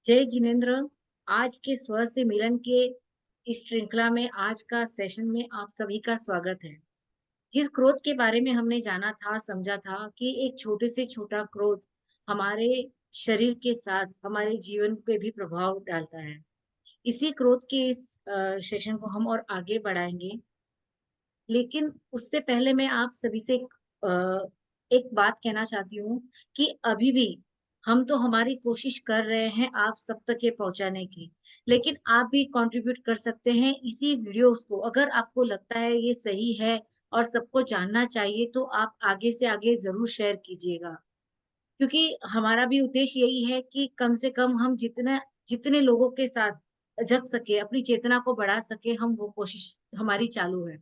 जय जिनेन्द्र। आज के स्वर से मिलन के इस श्रृंखला में आज का सेशन में आप सभी का स्वागत है। जिस क्रोध के बारे में हमने जाना था, समझा था कि एक छोटे से छोटा क्रोध हमारे शरीर के साथ हमारे जीवन पे भी प्रभाव डालता है। इसी क्रोध के इस सेशन को हम और आगे बढ़ाएंगे। लेकिन उससे पहले मैं आप सभी से एक बात कहना चाहती हूँ कि अभी भी हम तो हमारी कोशिश कर रहे हैं आप सब तक ये पहुँचाने की, लेकिन आप भी कंट्रीब्यूट कर सकते हैं इसी वीडियोज़ को। अगर आपको लगता है ये सही है और सबको जानना चाहिए, तो आप आगे से आगे ज़रूर शेयर कीजिएगा। क्योंकि हमारा भी उद्देश्य यही है कि कम से कम हम जितना जितने लोगों के साथ जग सके, अपनी चेतना को बढ़ा सके, हम वो कोशिश हमारी चालू है।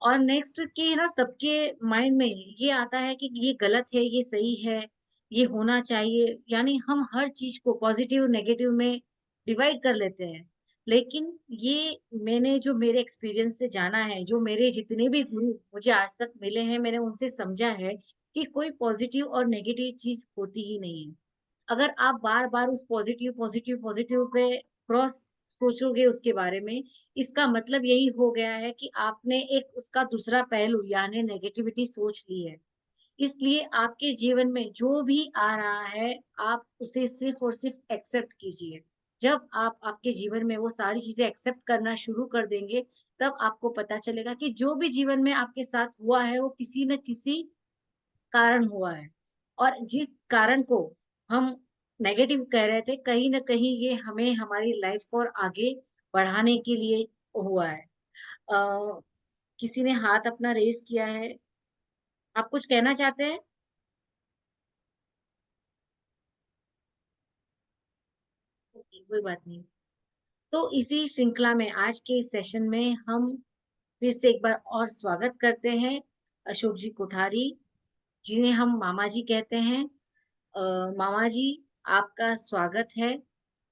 और नेक्स्ट कि ना सबके माइंड में ये आता है कि ये गलत है, ये सही है, ये होना चाहिए, यानी हम हर चीज़ को पॉज़िटिव, नेगेटिव में डिवाइड कर लेते हैं। लेकिन ये मैंने जो मेरे एक्सपीरियंस से जाना है, जो मेरे जितने भी गुरु मुझे आज तक मिले हैं, मैंने उनसे समझा है कि कोई पॉज़िटिव और नेगेटिव चीज़ होती ही नहीं है। अगर आप बार-बार उस पॉज़िटिव, पॉज़िटिव, पॉज़िटिव पे क्रॉस सोचोगे उसके बारे में, इसका मतलब यही हो गया है कि आपने एक उसका दूसरा पहलू यानी नेगेटिविटी सोच ली है। इसलिए आपके जीवन में जो भी आ रहा है, आप उसे सिर्फ़ और सिर्फ़ एक्सेप्ट कीजिए। जब आप आपके जीवन में वो सारी चीज़ें एक्सेप्ट करना शुरू कर देंगे, तब आपको पता चलेगा कि जो भी जीवन में आपके साथ हुआ है, वो किसी न किसी कारण हुआ है। और जिस कारण को हम नेगेटिव कह रहे थे, कहीं न कहीं ये हमें हमारी लाइफ़ को और आगे बढ़ाने के लिए हुआ है। अ, किसी ने हाथ अपना रेज़ किया है। आप कुछ कहना चाहते हैं? ओके, कोई बात नहीं। तो इसी श्रृंखला में आज के इस सेशन में हम फिर से एक बार और स्वागत करते हैं अशोक जी कोठारी, जिन्हें हम मामा जी कहते हैं। मामा जी, आपका स्वागत है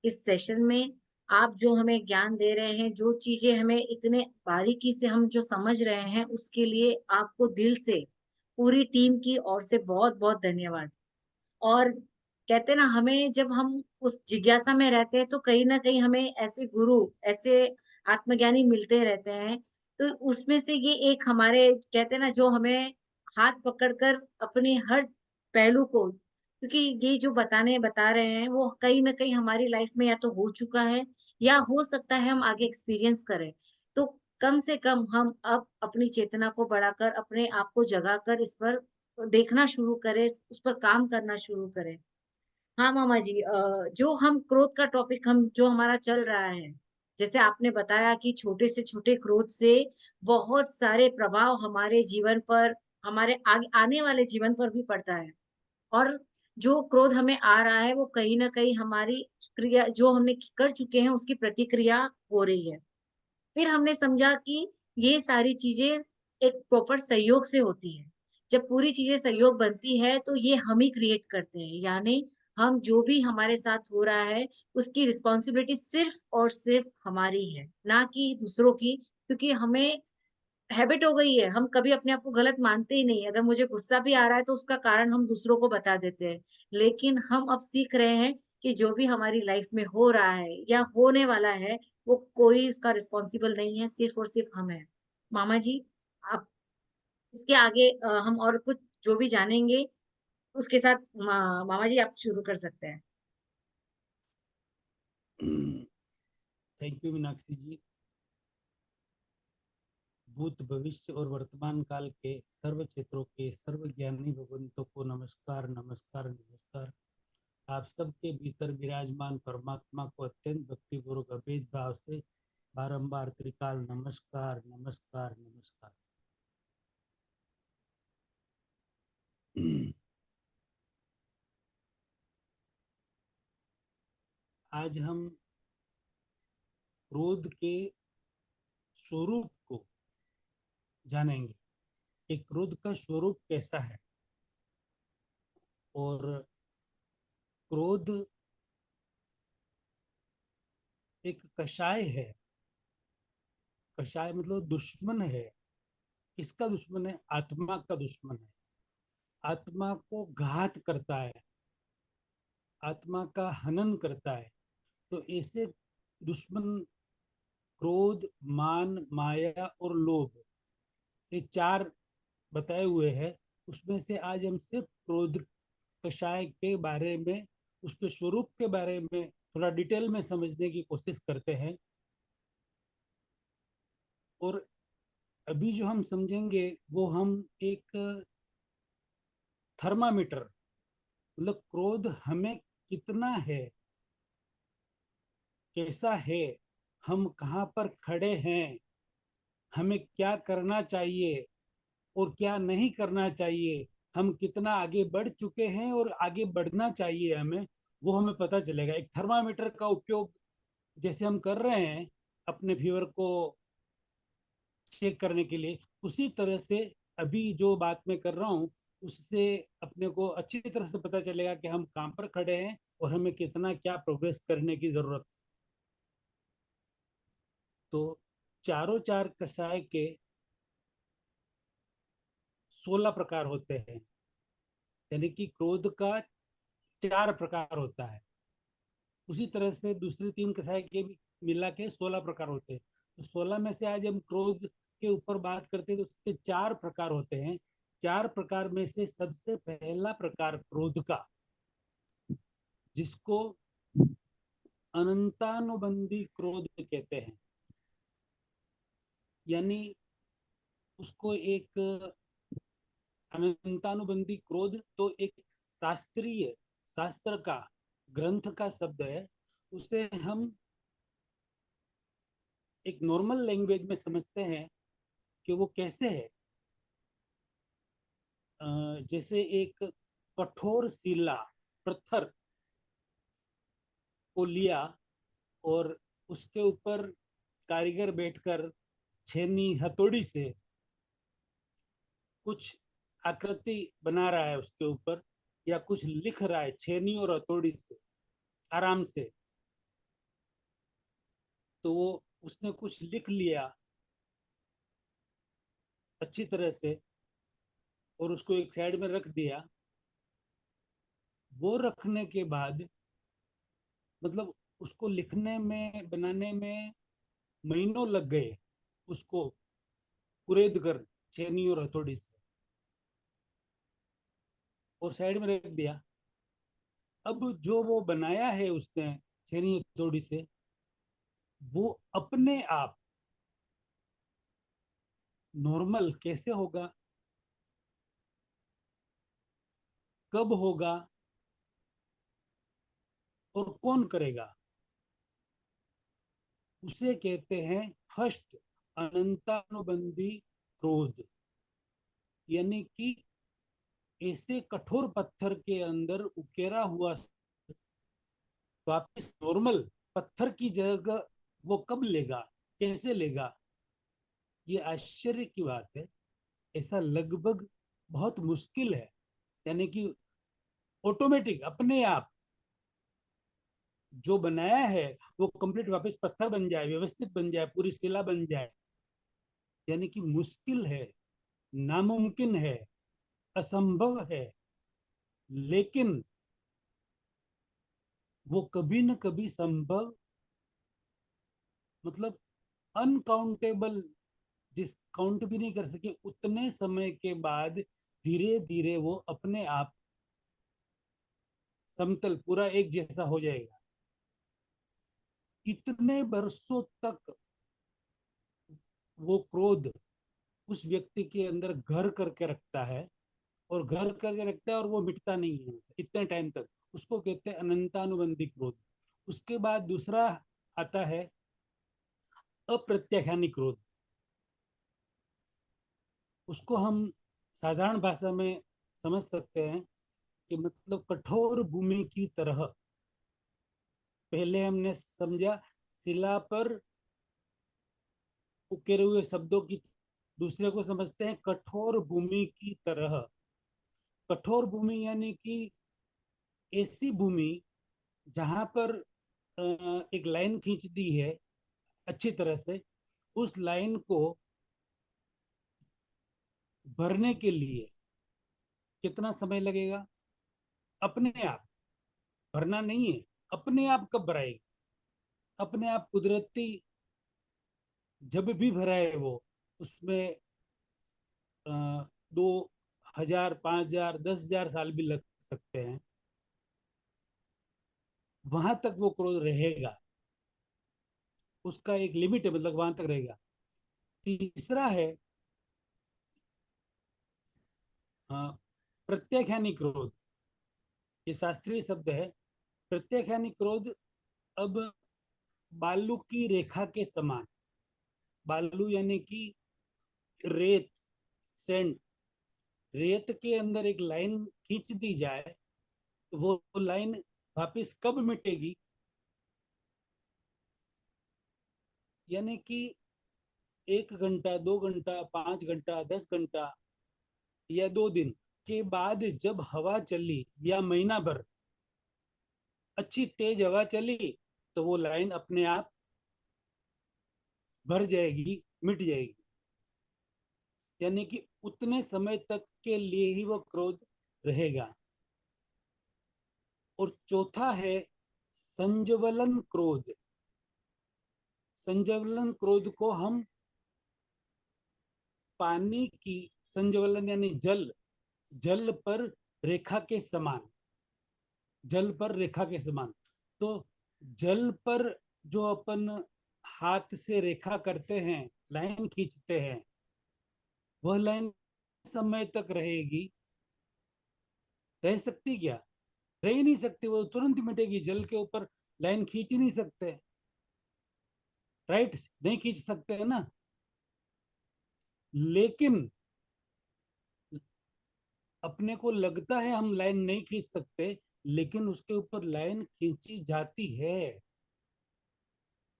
इस सेशन में। आप जो हमें ज्ञान दे रहे हैं, जो चीज़ें हमें इतने बारीकी से हम जो समझ रहे हैं, उसके लिए आपको दिल से, पूरी टीम की ओर से बहुत-बहुत धन्यवाद। और कहते हैं ना, हमें जब हम उस जिज्ञासा में रहते हैं, तो कहीं न कहीं हमें ऐसे गुरु, ऐसे आत्मज्ञानी मिलते रहते हैं। तो उसमें से ये एक हमारे कहते हैं ना, जो हमें हाथ पकड़कर अपने हर पहलू को, क्योंकि ये जो बता रहे हैं, वो कहीं न कहीं हमारी लाइफ़ में या तो हो चुका है या हो सकता है हम आगे एक्सपीरियंस करें। तो कम से कम हम अब अपनी चेतना को बढ़ाकर, अपने आप को जगाकर इस पर देखना शुरू करें, उस पर काम करना शुरू करें। हाँ, मामा जी, जो हम क्रोध का टॉपिक हम जो हमारा चल रहा है, जैसे आपने बताया कि छोटे से छोटे क्रोध से बहुत सारे प्रभाव हमारे जीवन पर, हमारे आने वाले जीवन पर भी पड़ता है। और जो क्रोध हमें आ रहा है, वो कहीं न कहीं हमारी क्रिया जो हमने कर चुके हैं, उसकी प्रतिक्रिया हो रही है। फिर हमने समझा कि ये सारी चीज़ें एक प्रॉपर सहयोग से होती है। जब पूरी चीज़ें सहयोग बनती है, तो ये हम ही क्रिएट करते हैं। यानी हम जो भी हमारे साथ हो रहा है, उसकी रिस्पॉन्सिबिलिटी सिर्फ़ और सिर्फ़ हमारी है, ना कि दूसरों की। क्योंकि हमें हैबिट हो गई है, हम कभी अपने आप को गलत मानते ही नहीं। अगर मुझे गुस्सा भी आ रहा है, तो उसका कारण हम दूसरों को बता देते हैं। लेकिन हम अब सीख रहे हैं कि जो भी हमारी लाइफ़ में हो रहा है या होने वाला है, वो कोई उसका रिस्पॉन्सिबल नहीं है, सिर्फ़ और सिर्फ़ हम हैं। मामा जी, आप इसके आगे हम और कुछ जो भी जानेंगे, उसके साथ मामा जी आप शुरू कर सकते हैं। थैंक यू मीनाक्षी जी। भूत भविष्य और वर्तमान काल के सर्व क्षेत्रों के सर्वज्ञानी भगवंतों को नमस्कार नमस्कार नमस्कार। आप सबके भीतर विराजमान परमात्मा को अत्यंत भक्तिपूर्वक अभेद भाव से बारंबार त्रिकाल नमस्कार नमस्कार नमस्कार। आज हम क्रोध के स्वरूप को जानेंगे कि क्रोध का स्वरूप कैसा है। और क्रोध एक कषाय है। कषाय मतलब दुश्मन है। किसका दुश्मन है? आत्मा का दुश्मन है। आत्मा को घात करता है, आत्मा का हनन करता है। तो ऐसे दुश्मन क्रोध, मान, माया और लोभ, ये चार बताए हुए हैं। उसमें से आज हम सिर्फ क्रोध कषाय के बारे में, उसके स्वरूप के बारे में थोड़ा डिटेल में समझने की कोशिश करते हैं। और अभी जो हम समझेंगे वो हम एक थर्मामीटर, मतलब क्रोध हमें कितना है, कैसा है, हम कहाँ पर खड़े हैं, हमें क्या करना चाहिए और क्या नहीं करना चाहिए, हम कितना आगे बढ़ चुके हैं और आगे बढ़ना चाहिए हमें, वो हमें पता चलेगा। एक थर्मामीटर का उपयोग जैसे हम कर रहे हैं अपने फीवर को चेक करने के लिए, उसी तरह से अभी जो बात मैं कर रहा हूँ उससे अपने को अच्छी तरह से पता चलेगा कि हम कहाँ पर खड़े हैं और हमें कितना क्या प्रोग्रेस करने की जरूरत है। तो चारों चार कषाय के 16 प्रकार होते हैं, यानी कि क्रोध का 4 प्रकार होता है। उसी तरह से दूसरी 3 कषाय के भी मिला के 16 प्रकार होते हैं। तो 16 में से आज हम क्रोध के ऊपर बात करते हैं, तो उसके 4 प्रकार होते हैं। 4 प्रकार में से सबसे पहला प्रकार क्रोध का, जिसको अनंतानुबंधी क्रोध कहते हैं, यानी उसको एक अनंतानुबंधी क्रोध तो एक शास्त्रीय, शास्त्र का, ग्रंथ का शब्द है। उसे हम एक नॉर्मल लैंग्वेज में समझते हैं कि वो कैसे है। जैसे एक कठोर शिला, पत्थर को लिया और उसके ऊपर कारीगर बैठकर छेनी हथौड़ी से कुछ आकृति बना रहा है उसके ऊपर, या कुछ लिख रहा है छेनी और हथौड़ी से आराम से, तो वो उसने कुछ लिख लिया अच्छी तरह से और उसको एक साइड में रख दिया। वो रखने के बाद, मतलब उसको लिखने में, बनाने में महीनों लग गए, उसको कुरेद कर छेनी और हथौड़ी से, और साइड में रख दिया। अब जो वो बनाया है उसने छेनी हथौड़ी से, वो अपने आप नॉर्मल कैसे होगा, कब होगा और कौन करेगा, उसे कहते हैं फर्स्ट अनंतानुबंधी क्रोध। यानी कि ऐसे कठोर पत्थर के अंदर उकेरा हुआ वापस नॉर्मल पत्थर की जगह वो कब लेगा, कैसे लेगा, ये आश्चर्य की बात है। ऐसा लगभग बहुत मुश्किल है। यानी कि ऑटोमेटिक अपने आप जो बनाया है वो कंप्लीट वापस पत्थर बन जाए, व्यवस्थित बन जाए, पूरी शिला बन जाए, यानी कि मुश्किल है, नामुमकिन है, असंभव है। लेकिन वो कभी न कभी संभव, मतलब अनकाउंटेबल, जिस काउंट भी नहीं कर सके उतने समय के बाद धीरे धीरे वो अपने आप समतल पूरा एक जैसा हो जाएगा। इतने बरसों तक वो क्रोध उस व्यक्ति के अंदर घर करके रखता है, और घर करके रखता है और वो मिटता नहीं है इतने टाइम तक। उसको कहते हैं अनंतानुबंधी क्रोध। उसके बाद दूसरा आता है अप्रत्याख्यानी क्रोध। उसको हम साधारण भाषा में समझ सकते हैं कि मतलब कठोर भूमि की तरह। पहले हमने समझा शिला पर उकेरे हुए शब्दों की, दूसरे को समझते हैं कठोर भूमि की तरह। कठोर भूमि यानी कि ऐसी भूमि जहां पर एक लाइन खींच दी है अच्छी तरह से, उस लाइन को भरने के लिए कितना समय लगेगा, अपने आप भरना नहीं है, अपने आप कब भराएगी। अपने आप कुदरती जब भी भरा है वो, उसमें 2,000, 5,000, 10,000 साल भी लग सकते हैं, वहां तक वो क्रोध रहेगा। उसका एक लिमिट है, मतलब वहां तक रहेगा। तीसरा है अ, प्रत्याख्यानी क्रोध। ये शास्त्रीय शब्द है। प्रत्याख्यानी क्रोध, अब बालू की रेखा के समान, बालू यानी कि रेत, सैंड, रेत के अंदर एक लाइन खींच दी जाए तो वो लाइन वापस कब मिटेगी, यानी कि 1 घंटा, 2 घंटा, 5 घंटा, 10 घंटा या 2 दिन के बाद जब हवा चली, या महीना भर अच्छी तेज हवा चली, तो वो लाइन अपने आप भर जाएगी, मिट जाएगी। यानी कि उतने समय तक के लिए ही वो क्रोध रहेगा। और चौथा है संज्वलन क्रोध। संज्वलन क्रोध को हम पानी की, संज्वलन यानी जल, जल पर रेखा के समान, जल पर रेखा के समान। तो जल पर जो अपन हाथ से रेखा करते हैं, लाइन खींचते हैं, वह लाइन समय तक रहेगी? रह सकती क्या? रह ही नहीं सकती, वो तुरंत मिटेगी। जल के ऊपर लाइन खींच नहीं सकते, राइट? नहीं खींच सकते है ना। लेकिन अपने को लगता है हम लाइन नहीं खींच सकते, लेकिन उसके ऊपर लाइन खींची जाती है।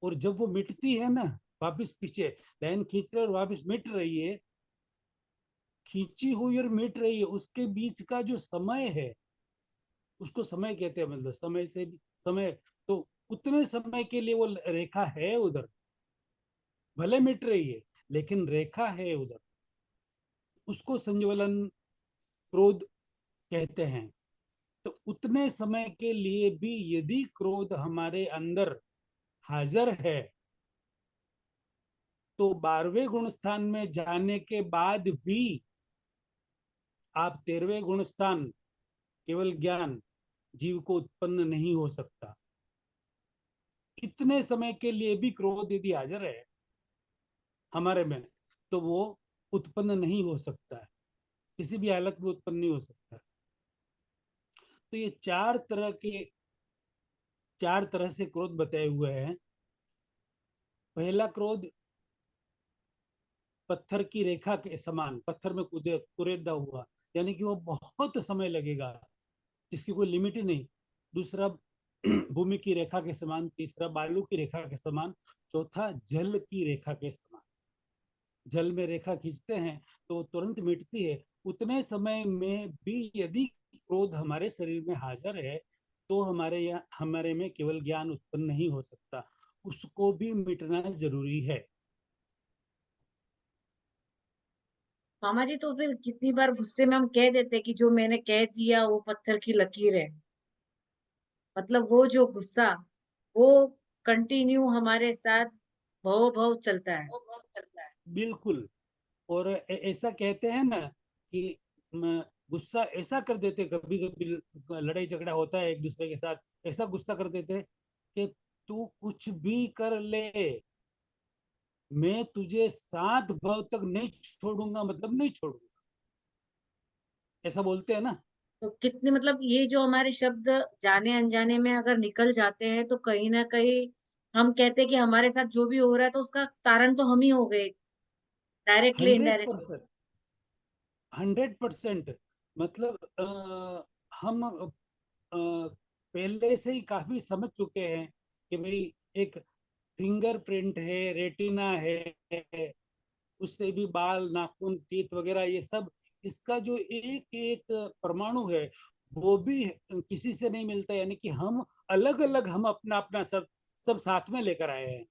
और जब वो मिटती है ना, वापस पीछे लाइन खींच रहे और वापस मिट रही है, खींची हुई और मिट रही है, उसके बीच का जो समय है, उसको समय कहते हैं। मतलब समय से भी समय, तो उतने समय के लिए वो रेखा है उधर, भले मिट रही है लेकिन रेखा है उधर, उसको संज्वलन क्रोध कहते हैं। तो उतने समय के लिए भी यदि क्रोध हमारे अंदर हाजिर है, तो 12वें गुण स्थान में जाने के बाद भी आप 13वें गुण स्थान, केवल ज्ञान, जीव को उत्पन्न नहीं हो सकता। इतने समय के लिए भी क्रोध यदि हाजिर है हमारे में, तो वो उत्पन्न नहीं हो सकता है, किसी भी हालत में उत्पन्न नहीं हो सकता है। तो ये चार तरह से क्रोध बताए हुए हैं। पहला क्रोध पत्थर की रेखा के समान, पत्थर में कुरेदा हुआ, यानी कि वो बहुत समय लगेगा, जिसकी कोई लिमिट ही नहीं। दूसरा भूमि की रेखा के समान। तीसरा बालू की रेखा के समान। चौथा जल की रेखा के समान। जल में रेखा खींचते हैं तो तुरंत मिटती है। उतने समय में भी यदि क्रोध हमारे शरीर में हाजिर है, तो हमारे में केवल ज्ञान उत्पन्न नहीं हो सकता, उसको भी मिटना जरूरी है। मामा जी, तो फिर कितनी बार गुस्से में हम कह देते कि जो मैंने कह दिया वो पत्थर की लकीर है। मतलब वो जो गुस्सा, वो कंटिन्यू हमारे साथ भव भव चलता है। वो बहुत चलता है, बिल्कुल। और ऐसा कहते हैं ना कि गुस्सा ऐसा कर देते, कभी कभी लड़ाई झगड़ा होता है एक दूसरे के साथ, ऐसा गुस्सा कर देते कि तू कुछ भी कर ले, मैं तुझे 7 भव तक नहीं छोड़ूंगा, मतलब नहीं छोड़ूंगा, ऐसा बोलते हैं ना। तो कितने, मतलब ये जो हमारे शब्द जाने अनजाने में अगर निकल जाते हैं तो कहीं ना कहीं हम कहते हैं कि हमारे साथ जो भी हो रहा है तो उसका कारण तो हम ही हो गए, डायरेक्टली हंड्रेड इनडायरेक्टली। परसेंट 100%। मतलब हम पहले से ही काफी समझ चुके हैं कि भाई एक फिंगरप्रिंट है, रेटिना है, उससे भी बाल, नाखून, टीथ वगैरह, ये सब, इसका जो एक एक परमाणु है, वो भी किसी से नहीं मिलता। यानी कि हम अलग अलग, हम अपना अपना सब सब साथ में लेकर आए हैं।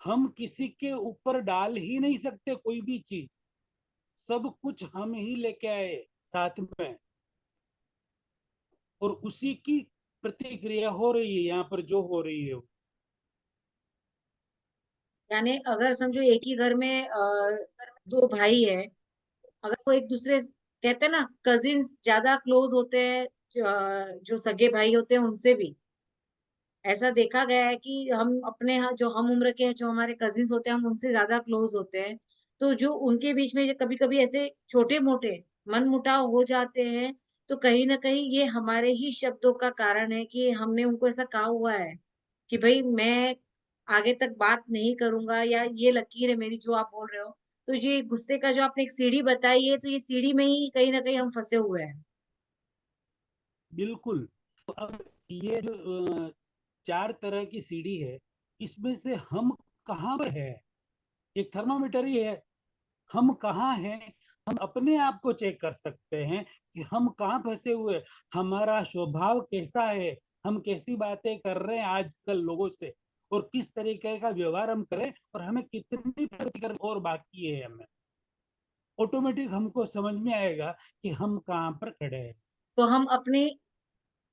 हम किसी के ऊपर डाल ही नहीं सकते कोई भी चीज, सब कुछ हम ही लेके आए साथ में। और उसी की प्रतिक्रिया हो रही है यहाँ पर जो हो रही है वो। यानी अगर समझो एक ही घर में दो भाई है, अगर वो एक दूसरे, कहते हैं ना कजिन ज्यादा क्लोज होते हैं, जो सगे भाई होते हैं उनसे भी, ऐसा देखा गया है कि हम अपने यहाँ जो हम उम्र के हैं, जो हमारे कजिन्स होते हैं, हम उनसे ज्यादा क्लोज होते हैं। तो जो उनके बीच में कभी कभी ऐसे छोटे मोटे मन मुटाव हो जाते हैं, तो कहीं ना कहीं ये हमारे ही शब्दों का कारण है कि हमने उनको ऐसा कहा हुआ है कि भाई मैं आगे तक बात नहीं करूंगा, या ये लकीर है मेरी जो आप बोल रहे हो। तो ये गुस्से का जो आपने एक सीढ़ी बताई है, तो ये सीढ़ी में ही कहीं ना कहीं हम फंसे हुए हैं। बिल्कुल। तो अब ये जो चार तरह की सीढ़ी है, इसमें से हम कहाँ पर है? एक थर्मामीटर ही है, हम कहाँ हैं? हम अपने आप को चेक कर सकते हैं कि हम कहाँ फंसे हुए, हमारा स्वभाव कैसा है, हम कैसी बातें कर रहे हैं आजकल लोगों से, और किस तरीके का व्यवहार हम करें, और हमें कितनी प्रगति करनी और बाकी है हमें। ऑटोमेटिक हमको समझ में आएगा कि हम कहाँ पर खड़े हैं। तो हम अपनी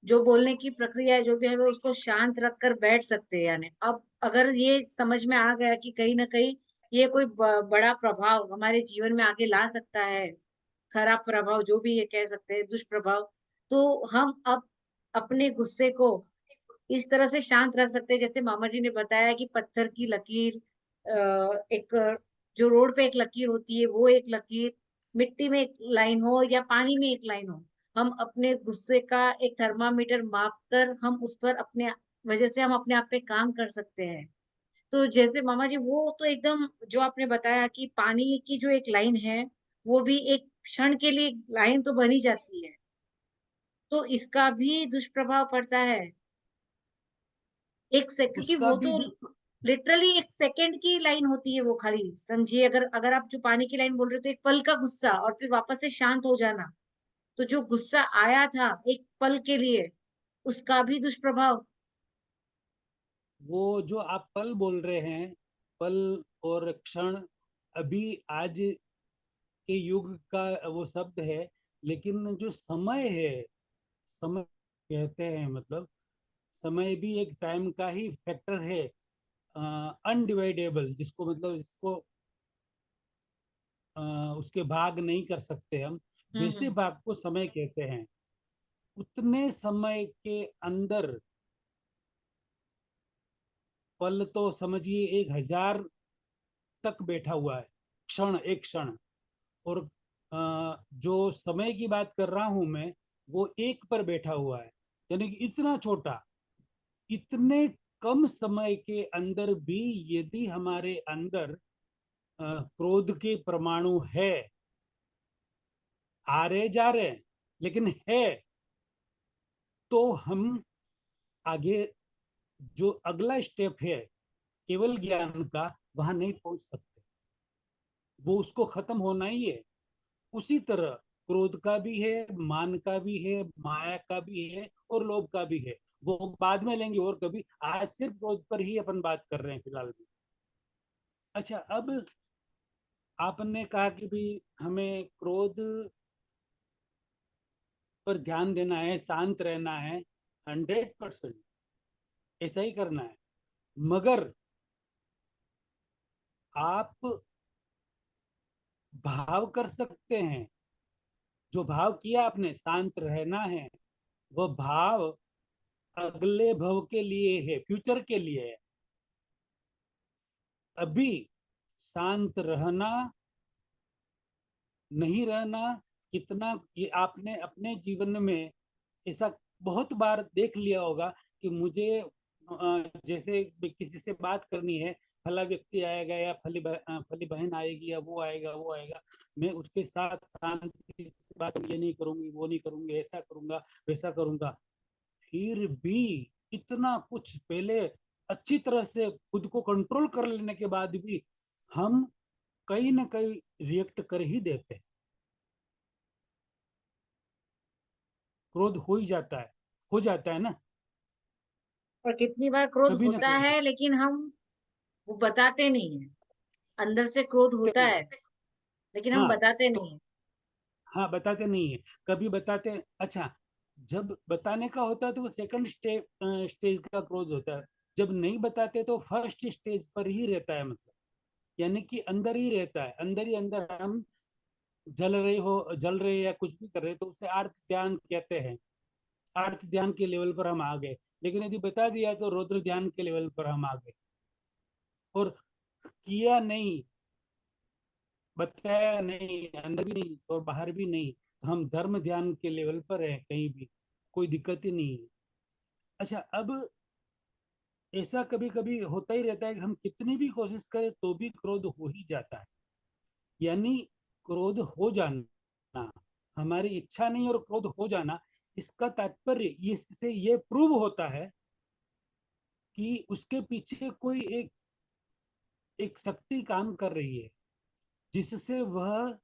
जो बोलने की प्रक्रिया है, जो भी है, वो उसको शांत रख कर बैठ सकते हैं। यानी अब अगर ये समझ में आ गया कि कहीं ना कहीं ये कोई बड़ा प्रभाव हमारे जीवन में आगे ला सकता है, खराब प्रभाव जो भी ये कह सकते हैं, दुष्प्रभाव, तो हम अब अपने गुस्से को इस तरह से शांत रख सकते हैं, जैसे मामा जी ने बताया कि पत्थर की लकीर, एक जो रोड पे एक लकीर होती है वो एक लकीर, मिट्टी में एक लाइन हो या पानी में एक लाइन हो, हम अपने गुस्से का एक थर्मामीटर माप कर हम उस पर अपने वजह से हम अपने आप पे काम कर सकते हैं। तो जैसे मामा जी वो तो एकदम जो आपने बताया कि पानी की जो एक लाइन है, वो भी एक क्षण के लिए लाइन तो बनी जाती है, तो इसका भी दुष्प्रभाव पड़ता है। एक से क्योंकि उसका वो भी तो लिटरली एक सेकंड की लाइन होती है, वो खाली समझिए, अगर अगर आप जो पानी की लाइन बोल रहे हो, तो एक पल का गुस्सा और फिर वापस से शांत हो जाना, तो जो गुस्सा आया था एक पल के लिए, उसका भी दुष्प्रभाव। वो जो आप पल बोल रहे हैं, पल और क्षण, अभी आज के युग का वो शब्द है, लेकिन जो समय है, समय कहते हैं, मतलब समय भी एक टाइम का ही फैक्टर है, अनडिवाइडेबल, जिसको मतलब इसको अ, उसके भाग नहीं कर सकते हम, वैसे हम्म। भाग को समय कहते हैं। उतने समय के अंदर पल तो समझिए 1,000 तक बैठा हुआ है, क्षण एक क्षण। और जो समय की बात कर रहा हूं मैं, वो एक पर बैठा हुआ है, यानी कि इतना छोटा। इतने कम समय के अंदर भी यदि हमारे अंदर क्रोध के परमाणु है, आ रहे जा रहे हैं, लेकिन है, तो हम आगे जो अगला स्टेप है केवल ज्ञान का, वहां नहीं पहुंच सकते। वो उसको खत्म होना ही है। उसी तरह क्रोध का भी है, मान का भी है, माया का भी है, और लोभ का भी है। वो बाद में लेंगे और कभी, आज सिर्फ क्रोध पर ही अपन बात कर रहे हैं फिलहाल में। अच्छा, अब आपने कहा कि भी हमें क्रोध पर ध्यान देना है, शांत रहना है, 100% ऐसा ही करना है। मगर आप भाव कर सकते हैं, जो भाव किया आपने शांत रहना है, वह भाव अगले भव के लिए है, फ्यूचर के लिए है। अभी शांत रहना, नहीं रहना, कितना, ये आपने अपने जीवन में ऐसा बहुत बार देख लिया होगा कि मुझे जैसे किसी से बात करनी है, फला व्यक्ति आएगा या फली बहन आएगी या वो आएगा, मैं उसके साथ शांति से बात, ये नहीं करूंगी, वो नहीं करूंगी, ऐसा करूंगा, वैसा करूंगा। फिर भी इतना कुछ पहले अच्छी तरह से खुद को कंट्रोल कर लेने के बाद भी हम कहीं ना कहीं रिएक्ट कर ही देते हैं। क्रोध हो ही जाता है, हो जाता है ना, और कितनी बार क्रोध कभी ना होता कभी। है लेकिन हम वो बताते नहीं है, अंदर से क्रोध होता है लेकिन हम हाँ, बताते तो नहीं है। हाँ, बताते नहीं है, कभी बताते। अच्छा, जब बताने का होता है तो वो सेकंड स्टेज का क्रोध होता है। जब नहीं बताते तो फर्स्ट स्टेज पर ही रहता है, मतलब यानी कि अंदर ही रहता है, अंदर ही अंदर हम जल रहे या कुछ भी कर रहे तो उसे आर्त ध्यान कहते हैं। आर्त ध्यान के लेवल पर हम आ गए। लेकिन यदि बता दिया तो रौद्र ध्यान के लेवल पर हम आ गए। और किया नहीं, बताया नहीं, अंदर भी नहीं और बाहर भी नहीं, तो हम धर्म ध्यान के लेवल पर है, कहीं भी कोई दिक्कत ही नहीं है। अच्छा, अब ऐसा कभी कभी होता ही रहता है कि हम कितनी भी कोशिश करें तो भी क्रोध हो ही जाता है। यानी क्रोध हो जाना हमारी इच्छा नहीं, और क्रोध हो जाना इसका तात्पर्य इससे ये प्रूव होता है कि उसके पीछे कोई एक एक शक्ति काम कर रही है, जिससे वह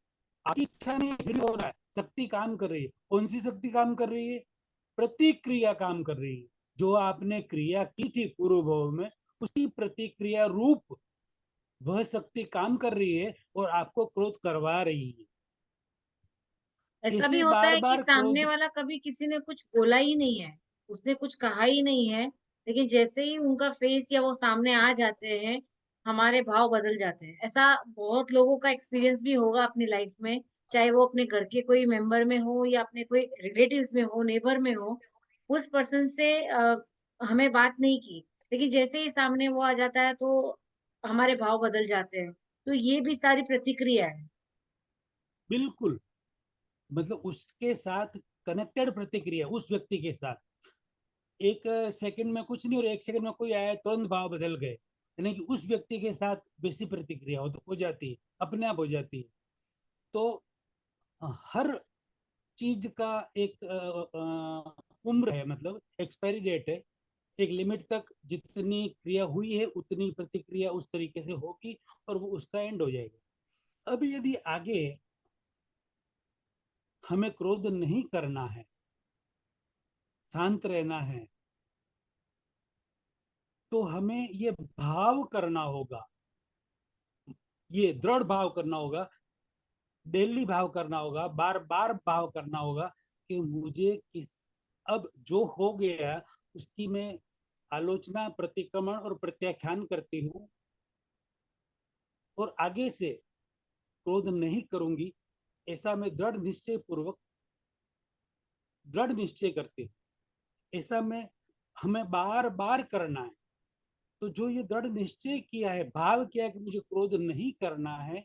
आपकी इच्छा नहीं फिर हो रहा है, शक्ति काम कर रही है। कौन सी शक्ति काम कर रही है? प्रतिक्रिया काम कर रही है। जो आपने क्रिया की थी पूर्व भाव में, उसकी प्रतिक्रिया रूप वह शक्ति काम कर रही है और आपको क्रोध करवा रही है। ऐसा भी ऐसे होता बार है कि बार सामने क्रोध। वाला कभी किसी ने कुछ बोला ही नहीं है, उसने कुछ कहा ही नहीं है, लेकिन जैसे ही उनका फेस या वो सामने आ जाते हैं, हमारे भाव बदल जाते हैं। ऐसा बहुत लोगों का एक्सपीरियंस भी होगा अपनी लाइफ में, चाहे वो अपने घर के कोई मेंबर में हो या अपने कोई रिलेटिव्स में हो, नेबर में हो। उस पर्सन से हमें बात नहीं की, लेकिन जैसे ही सामने वो आ जाता है तो हमारे भाव बदल जाते हैं। तो ये भी सारी प्रतिक्रिया है। बिल्कुल, मतलब उसके साथ कनेक्टेड प्रतिक्रिया उस व्यक्ति के साथ। एक सेकंड में कुछ नहीं और एक सेकंड में कोई आया, तुरंत भाव बदल गए, यानी कि उस व्यक्ति के साथ वैसी प्रतिक्रिया हो जाती है, अपने आप हो जाती है। तो हर चीज का एक उम्र है, मतलब एक्सपायरी डेट है। एक लिमिट तक जितनी क्रिया हुई है उतनी प्रतिक्रिया उस तरीके से होगी और वो उसका एंड हो जाएगा। अब यदि आगे हमें क्रोध नहीं करना है, शांत रहना है, तो हमें ये भाव करना होगा, ये दृढ़ भाव करना होगा, डेली भाव करना होगा, बार बार भाव करना होगा कि मुझे किस अब जो हो गया उसकी मैं आलोचना, प्रतिक्रमण और प्रत्याख्यान करती हूँ, और आगे से क्रोध नहीं करूंगी, ऐसा मैं दृढ़ निश्चय करती हूँ। ऐसा मैं हमें बार बार करना है। तो जो ये दृढ़ निश्चय किया है, भाव किया है कि मुझे क्रोध नहीं करना है,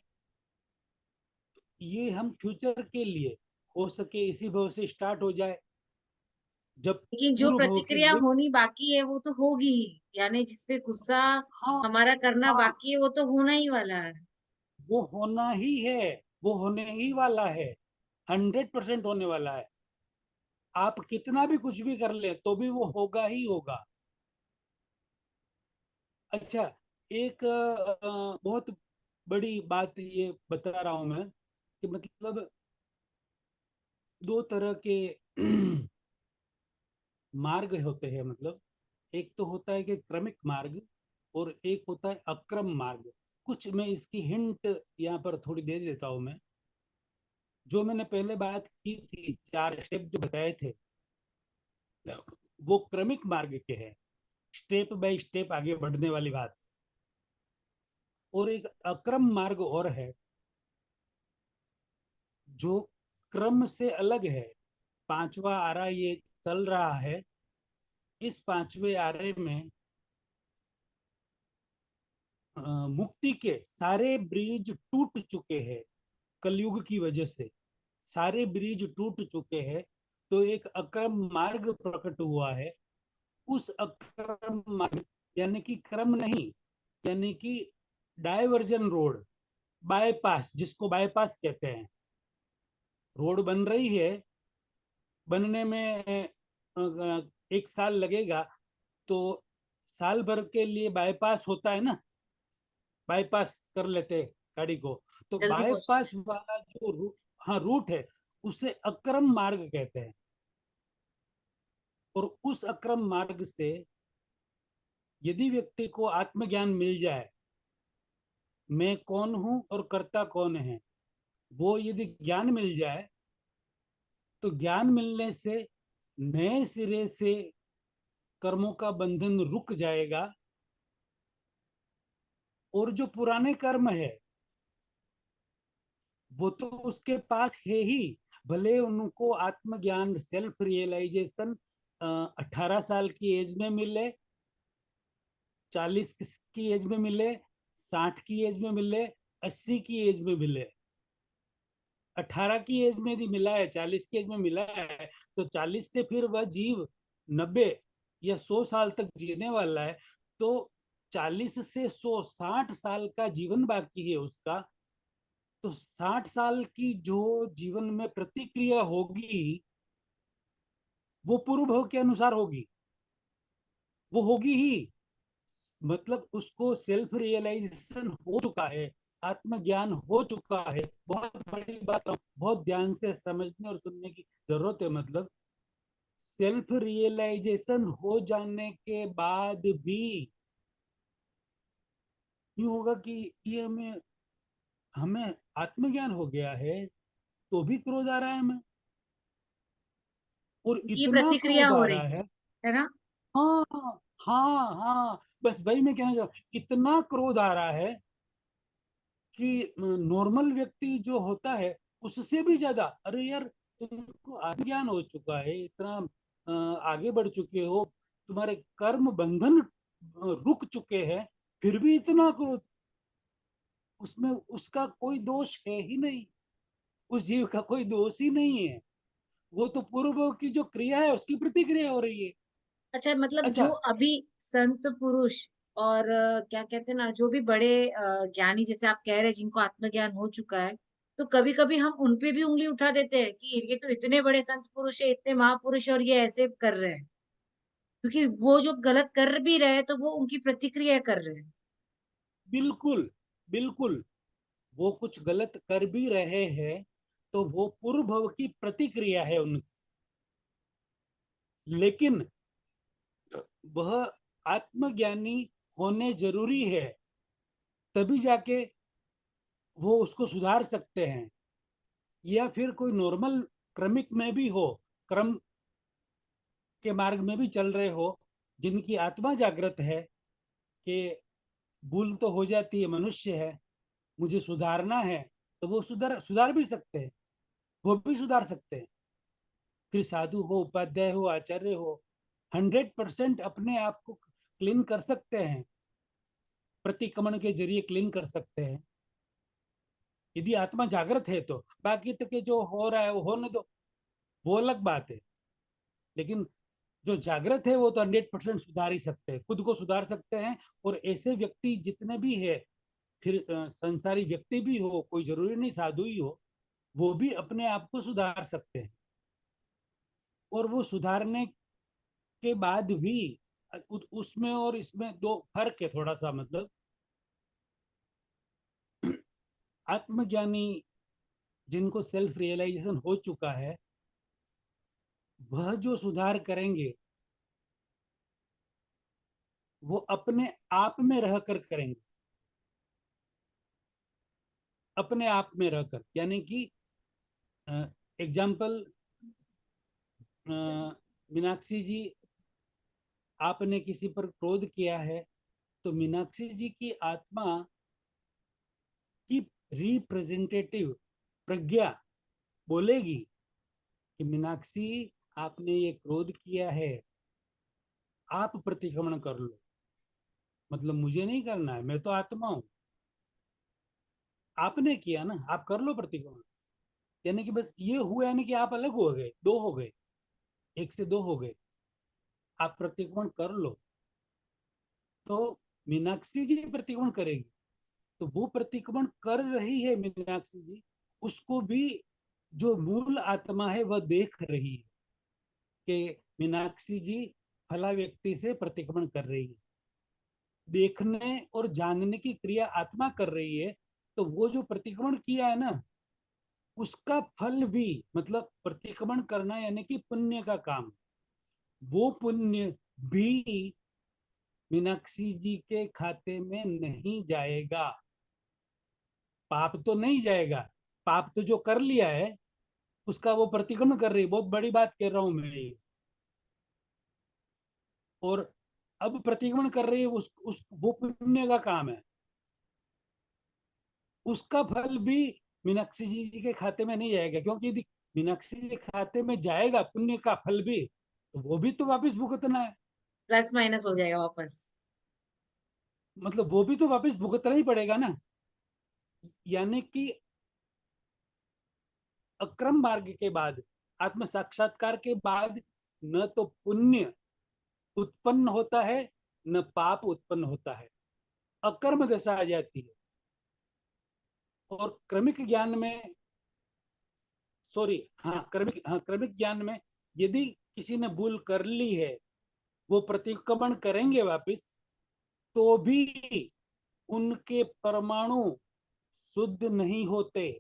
ये हम फ्यूचर के लिए हो सके इसी भाव से स्टार्ट हो जाए। जब लेकिन जो पूर्व भाव के प्रतिक्रिया लिए। होनी बाकी है वो तो होगी ही, यानी जिसपे गुस्सा हाँ। हमारा करना हाँ, बाकी है वो तो होना ही वाला है। वो होना ही है, वो होने ही वाला है, 100% होने वाला है। आप कितना भी कुछ भी कर ले तो भी वो होगा ही होगा। अच्छा, एक बहुत बड़ी बात ये बता रहा हूं मैं कि मतलब दो तरह के मार्ग होते हैं, मतलब एक तो होता है कि क्रमिक मार्ग और एक होता है अक्रम मार्ग। कुछ मैं इसकी हिंट यहाँ पर थोड़ी दे देता हूँ मैं। जो मैंने पहले बात की थी, 4 स्टेप जो बताए थे, वो क्रमिक मार्ग के हैं, स्टेप बाय स्टेप आगे बढ़ने वाली बात। और एक अक्रम मार्ग और है जो क्रम से अलग है। 5वां आरा ये चल रहा है। इस 5वें आरे में मुक्ति के सारे ब्रिज टूट चुके हैं, कलयुग की वजह से सारे ब्रिज टूट चुके हैं। तो एक अक्रम मार्ग प्रकट हुआ है। उस अक्रम मार्ग, यानी कि क्रम नहीं, यानी कि डायवर्जन रोड, बाईपास, जिसको बाईपास कहते हैं। रोड बन रही है, बनने में 1 साल लगेगा, तो साल भर के लिए बाईपास होता है ना, बाईपास कर लेते गाड़ी को। तो जल्दी पहुंचना बाईपास है। वाला जो हाँ रूट है, उसे अक्रम मार्ग कहते हैं। और उस अक्रम मार्ग से यदि व्यक्ति को आत्मज्ञान मिल जाए, मैं कौन हूं और कर्ता कौन है, वो यदि ज्ञान मिल जाए, तो ज्ञान मिलने से नए सिरे से कर्मों का बंधन रुक जाएगा, और जो पुराने कर्म है वो तो उसके पास है ही। भले उनको आत्मज्ञान, सेल्फ रियलाइजेशन 18 साल की एज में मिले, 40 की एज में मिले, 60 की एज में मिले, 80 की एज में मिले। 18 की एज में यदि मिला है, 40 की एज में मिला है, तो 40 से फिर वह जीव 90 या 100 साल तक जीने वाला है। तो 40 से 100, 60 साल का जीवन बाकी है उसका। तो 60 साल की जो जीवन में प्रतिक्रिया होगी, वो पूर्व भव के अनुसार होगी, वो होगी ही। मतलब उसको सेल्फ रियलाइजेशन हो चुका है, आत्मज्ञान हो चुका है। बहुत बड़ी बात, बहुत ध्यान से समझने और सुनने की जरूरत है। मतलब सेल्फ रियलाइजेशन हो जाने के बाद भी यूं होगा कि ये हमें हमें आत्मज्ञान हो गया है, तो भी क्रोध आ रहा है हमें, और ये इतना प्रतिक्रिया क्रोध हो आ रही रहा है। है ना? हाँ, हाँ, हाँ, बस वही मैं कहना चाह रहा हूँ, इतना क्रोध आ रहा है कि नॉर्मल व्यक्ति जो होता है उससे भी ज्यादा, अरे यार, तुमको आत्मज्ञान हो चुका है, इतना आगे बढ़ चुके हो, तुम्हारे कर्म बंधन रुक चुके हैं, फिर भी इतना क्रोध। उसमें उसका कोई दोष है ही नहीं, उस जीव का कोई दोष ही नहीं है। वो तो पूर्व की जो क्रिया है उसकी प्रतिक्रिया हो रही है। अच्छा, मतलब जो अच्छा। अभी संत पुरुष और क्या कहते हैं ना, जो भी बड़े ज्ञानी जैसे आप कह रहे हैं जिनको आत्मज्ञान हो चुका है, तो कभी कभी हम उन पे भी उंगली उठा देते हैं कि ये तो इतने बड़े संत पुरुष है, इतने महापुरुष है, और ये ऐसे कर रहे हैं। क्योंकि वो जो गलत कर भी रहे हैं तो वो उनकी प्रतिक्रिया कर रहे हैं। बिल्कुल, बिल्कुल। वो कुछ गलत कर भी रहे हैं तो वो पूर्व भव की प्रतिक्रिया है उनकी। लेकिन वह आत्मज्ञानी होने जरूरी है, तभी जाके वो उसको सुधार सकते हैं। या फिर कोई नॉर्मल क्रमिक में भी हो, क्रम के मार्ग में भी चल रहे हो, जिनकी आत्मा जागृत है कि भूल तो हो जाती है, मनुष्य है, मुझे सुधारना है, तो वो सुधार सुधार भी सकते हैं, वो भी सुधार सकते हैं। फिर साधु हो, उपाध्याय हो, आचार्य हो, 100% अपने आप को क्लीन कर सकते हैं, प्रतिक्रमण के जरिए क्लीन कर सकते हैं, यदि आत्मा जागृत है तो। बाकी तो के जो हो रहा है वो होने दो, वो अलग बात है। लेकिन जो जागृत है वो तो 100% सुधार ही सकते हैं, खुद को सुधार सकते हैं। और ऐसे व्यक्ति जितने भी है, फिर संसारी व्यक्ति भी हो, कोई जरूरी नहीं साधु ही हो, वो भी अपने आप को सुधार सकते हैं। और वो सुधारने के बाद भी उसमें और इसमें दो फर्क है थोड़ा सा। मतलब आत्मज्ञानी जिनको सेल्फ रियलाइजेशन हो चुका है, वह जो सुधार करेंगे वो अपने आप में रहकर करेंगे, अपने आप में रहकर। यानी कि एग्जाम्पल, मीनाक्षी जी, आपने किसी पर क्रोध किया है, तो मीनाक्षी जी की आत्मा की रिप्रेजेंटेटिव प्रज्ञा बोलेगी कि मीनाक्षी, आपने ये क्रोध किया है, आप प्रतिक्रमण कर लो। मतलब मुझे नहीं करना है, मैं तो आत्मा हूं, आपने किया ना, आप कर लो प्रतिक्रमण। यानी कि बस ये हुआ, यानी कि आप अलग हो गए, दो हो गए, एक से दो हो गए, आप प्रतिक्रमण कर लो। तो मीनाक्षी जी प्रतिक्रमण करेगी, तो वो प्रतिक्रमण कर रही है मीनाक्षी जी, उसको भी जो मूल आत्मा है वह देख रही है कि मीनाक्षी जी फला व्यक्ति से प्रतिक्रमण कर रही है। देखने और जानने की क्रिया आत्मा कर रही है। तो वो जो प्रतिक्रमण किया है ना, उसका फल भी, मतलब प्रतिक्रमण करना यानी कि पुण्य का काम, वो पुण्य भी मीनाक्षी जी के खाते में नहीं जाएगा। पाप तो नहीं जाएगा, पाप तो जो कर लिया है उसका वो प्रतिक्रमण कर रही है। बहुत बड़ी बात कह रहा हूं मैं ये। और अब प्रतिक्रमण कर रही है, उस वो पुण्य का काम है, उसका फल भी मीनाक्षी जी के खाते में नहीं जाएगा, क्योंकि यदि मीनाक्षी जी के खाते में जाएगा पुण्य का फल भी, तो वो भी तो वापस भुगतना है। प्लस माइनस हो जाएगा वापस। मतलब वो भी तो वापस भुगतना ही पड़ेगा ना। यानी कि अक्रम मार्ग के बाद, आत्म साक्षात्कार के बाद, न तो पुण्य उत्पन्न होता है, न पाप उत्पन्न होता है, अकर्म दशा आ जाती है। और क्रमिक ज्ञान में, सॉरी, क्रमिक ज्ञान में यदि किसी ने भूल कर ली है, वो प्रतिक्रमण करेंगे वापस, तो भी उनके परमाणु शुद्ध नहीं होते,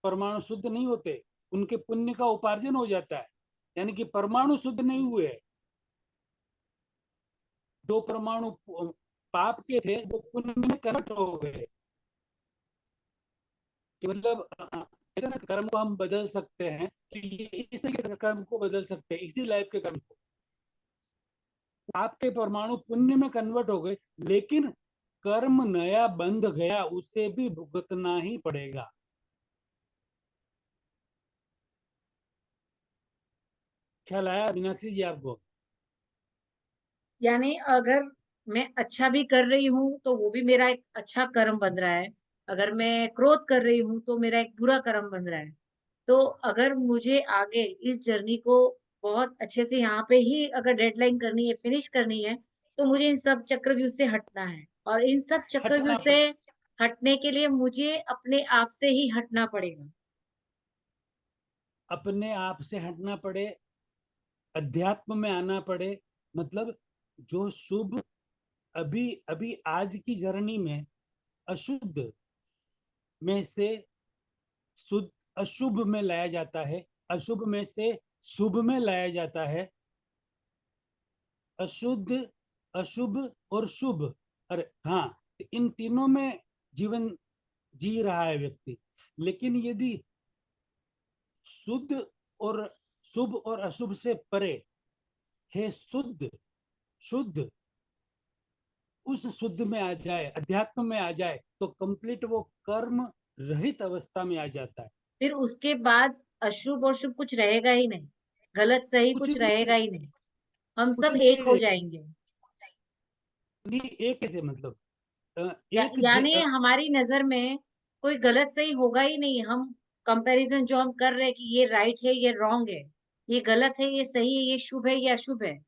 परमाणु शुद्ध नहीं होते, उनके पुण्य का उपार्जन हो जाता है। यानी कि परमाणु शुद्ध नहीं हुए, जो परमाणु पाप के थे वो पुण्य में कन्वर्ट हो गए। कि मतलब कहते हैं ना, कर्म को हम बदल सकते हैं, तो ये इस तरीके के कर्म को बदल सकते हैं, इसी लाइफ के कर्म को। आपके परमाणु पुण्य में कन्वर्ट हो गए, लेकिन कर्म नया बंध गया, उसे भी भुगतना ही पड़ेगा। ख्याल आया मीनाक्षी जी आपको? यानी अगर मैं अच्छा भी कर रही हूँ तो वो भी मेरा एक अच्छा कर्म बन रहा है, अगर मैं क्रोध कर रही हूँ तो मेरा एक बुरा कर्म बन रहा है। तो अगर मुझे आगे इस जर्नी को बहुत अच्छे से यहाँ पे ही अगर डेडलाइन करनी है, फिनिश करनी है, तो मुझे इन सब चक्रव्यूह से हटना है, और इन सब चक्रव्यूह हटना से पड़ हटने के लिए मुझे अपने आप से ही हटना पड़ेगा। अपने आप से हटना पड़े, अध्यात्म में आना पड़े। मतलब जो शुभ, अभी अभी आज की जर्नी में अशुद्ध में से शुद्ध, अशुभ में लाया जाता है, अशुभ में से शुभ में लाया जाता है, अशुद्ध, अशुभ और शुभ। अरे हाँ, इन तीनों में जीवन जी रहा है व्यक्ति। लेकिन यदि शुद्ध और शुभ और अशुभ से परे है शुद्ध, शुद्ध उस शुद्ध में आ जाए, अध्यात्म में आ जाए, तो कंप्लीट वो कर्म रहित अवस्था में आ जाता है। फिर उसके बाद अशुभ और शुभ कुछ रहेगा ही नहीं, गलत सही कुछ कुछ नहीं रहेगा रहे, ही नहीं, हम कुछ सब नहीं एक हो रहे। जाएंगे। नहीं, एक कैसे मतलब? यानी हमारी नजर में कोई गलत सही होगा ही नहीं। हम कंपैरिजन जो हम कर रहे हैं कि ये राइट है ये रॉन्ग है, ये गलत है ये सही है, ये शुभ है ये अशुभ है,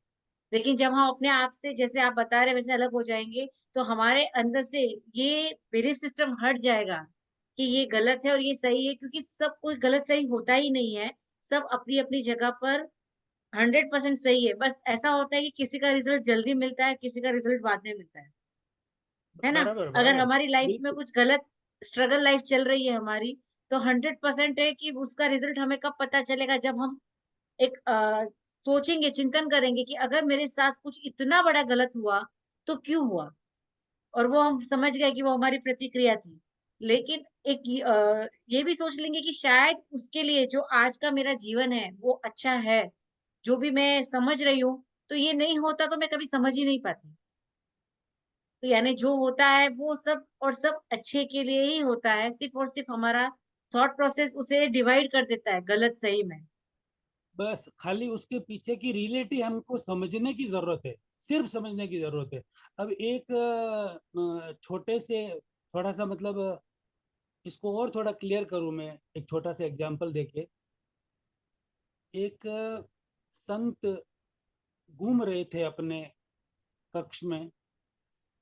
लेकिन जब हम अपने आप से जैसे आप बता रहे हैं वैसे अलग हो जाएंगे, तो हमारे अंदर से ये बिलीफ सिस्टम हट जाएगा कि ये गलत है और ये सही है, क्योंकि सब कोई गलत सही होता ही नहीं है। सब अपनी अपनी जगह पर 100% सही है। बस ऐसा होता है कि किसी का रिजल्ट जल्दी मिलता है, किसी का रिजल्ट बाद में मिलता है ना। बराबर अगर बराबर, हमारी लाइफ में बिल्कुल। कुछ गलत स्ट्रगल लाइफ चल रही है हमारी, तो 100% है कि उसका रिजल्ट हमें कब पता चलेगा, जब हम एक सोचेंगे, चिंतन करेंगे कि अगर मेरे साथ कुछ इतना बड़ा गलत हुआ तो क्यों हुआ, और वो हम समझ गए कि वो हमारी प्रतिक्रिया थी। लेकिन एक ये भी सोच लेंगे कि शायद उसके लिए जो आज का मेरा जीवन है वो अच्छा है, जो भी मैं समझ रही हूँ, तो ये नहीं होता तो मैं कभी समझ ही नहीं पाती। तो यानी जो होता है वो सब और सब अच्छे के लिए ही होता है, सिर्फ और सिर्फ हमारा थॉट प्रोसेस उसे डिवाइड कर देता है गलत सही में। बस खाली उसके पीछे की रियलिटी हमको समझने की जरूरत है, सिर्फ समझने की जरूरत है। अब एक छोटे से, थोड़ा सा मतलब इसको और थोड़ा क्लियर करूं मैं, एक छोटा सा एग्जांपल देके। एक संत घूम रहे थे अपने कक्ष में,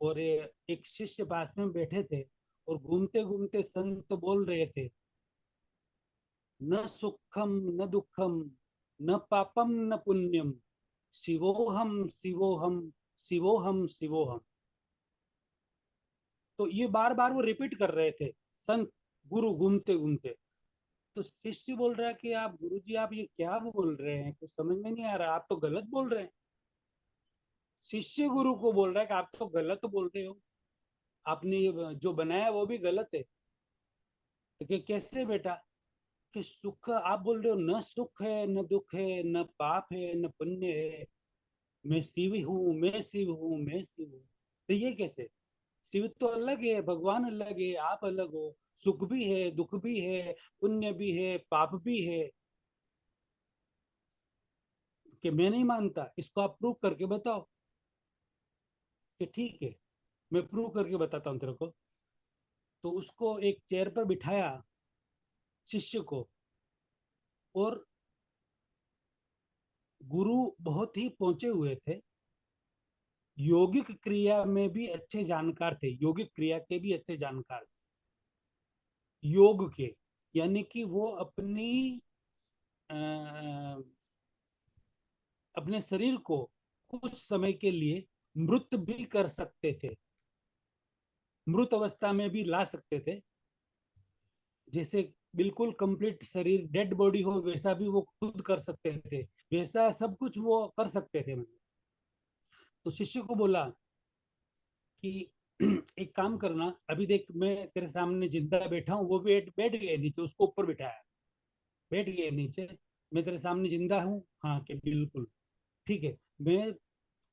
और एक शिष्य पास में बैठे थे, और घूमते घूमते संत बोल रहे थे, न सुखम न दुखम, न पापम न पुण्यम, शिवोहम शिवोहम, शिवोहम शिवोहम। तो ये बार बार वो रिपीट कर रहे थे संत, गुरु घूमते घूमते। तो शिष्य बोल रहा है कि आप गुरु जी, आप ये क्या बोल रहे हैं, कुछ समझ में नहीं आ रहा, आप तो गलत बोल रहे हैं। शिष्य गुरु को बोल रहा है कि आप तो गलत बोल रहे हो, आपने ये जो बनाया वो भी गलत है। तो कैसे बेटा? कि सुख आप बोल रहे हो, न सुख है न दुख है, न पाप है न पुण्य है, मैं शिव हूँ, मैं शिव हूँ, मैं शिव हूँ। तो ये कैसे? शिव तो अलग है, भगवान अलग है, आप अलग हो। सुख भी है, दुख भी है, पुण्य भी है, पाप भी है। कि मैं नहीं मानता, इसको आप प्रूव करके बताओ। कि ठीक है, मैं प्रूव करके बताता हूँ तेरे को। तो उसको एक चेयर पर बिठाया, शिष्य को। और गुरु बहुत ही पहुंचे हुए थे, योगिक क्रिया में भी अच्छे जानकार थे, योगिक क्रिया के भी अच्छे जानकार थे, योग के। यानी कि वो अ, अपने शरीर को कुछ समय के लिए मृत भी कर सकते थे, मृत अवस्था में भी ला सकते थे। जैसे बिल्कुल कंप्लीट शरीर डेड बॉडी हो वैसा भी वो खुद कर सकते थे, वैसा सब कुछ वो कर सकते थे। मतलब तो शिष्य को बोला कि एक काम करना, अभी देख मैं तेरे सामने जिंदा बैठा हूँ, वो बैठ बैठ गए नीचे, उसको ऊपर बिठाया, बैठ गए नीचे। मैं तेरे सामने जिंदा हूँ, हाँ कि बिल्कुल ठीक है। मैं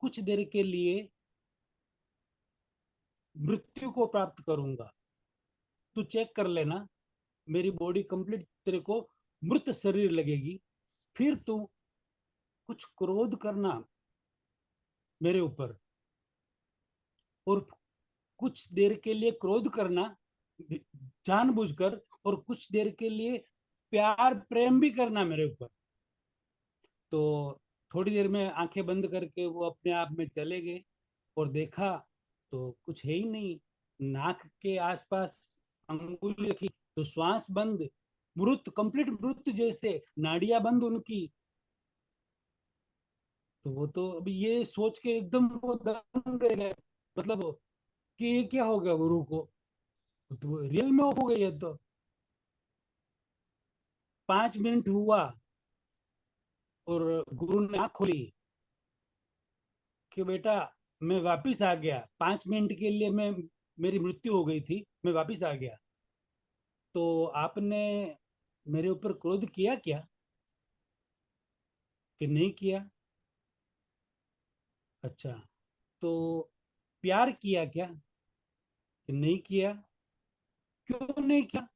कुछ देर के लिए मृत्यु को प्राप्त करूंगा, तू चेक कर लेना, मेरी बॉडी कंप्लीट तेरे को मृत शरीर लगेगी। फिर तू कुछ क्रोध करना मेरे ऊपर, और कुछ देर के लिए क्रोध करना जानबूझकर, और कुछ देर के लिए प्यार प्रेम भी करना मेरे ऊपर। तो थोड़ी देर में आंखें बंद करके वो अपने आप में चले गए, और देखा तो कुछ है ही नहीं। नाक के आसपास अंगुली रखी तो श्वास बंद, मृत, कंप्लीट मृत जैसे, नाड़ियां बंद उनकी। तो वो तो अभी ये सोच के एकदम वो दंग रह गए, मतलब कि ये क्या हो गया गुरु को, तो रियल में हो गई है। तो 5 मिनट हुआ, और गुरु ने आंख खोली कि बेटा मैं वापिस आ गया, 5 मिनट के लिए मैं, मेरी मृत्यु हो गई थी, मैं वापिस आ गया। तो आपने मेरे ऊपर क्रोध किया क्या? कि नहीं किया। अच्छा, तो प्यार किया क्या? कि नहीं किया। क्यों नहीं किया?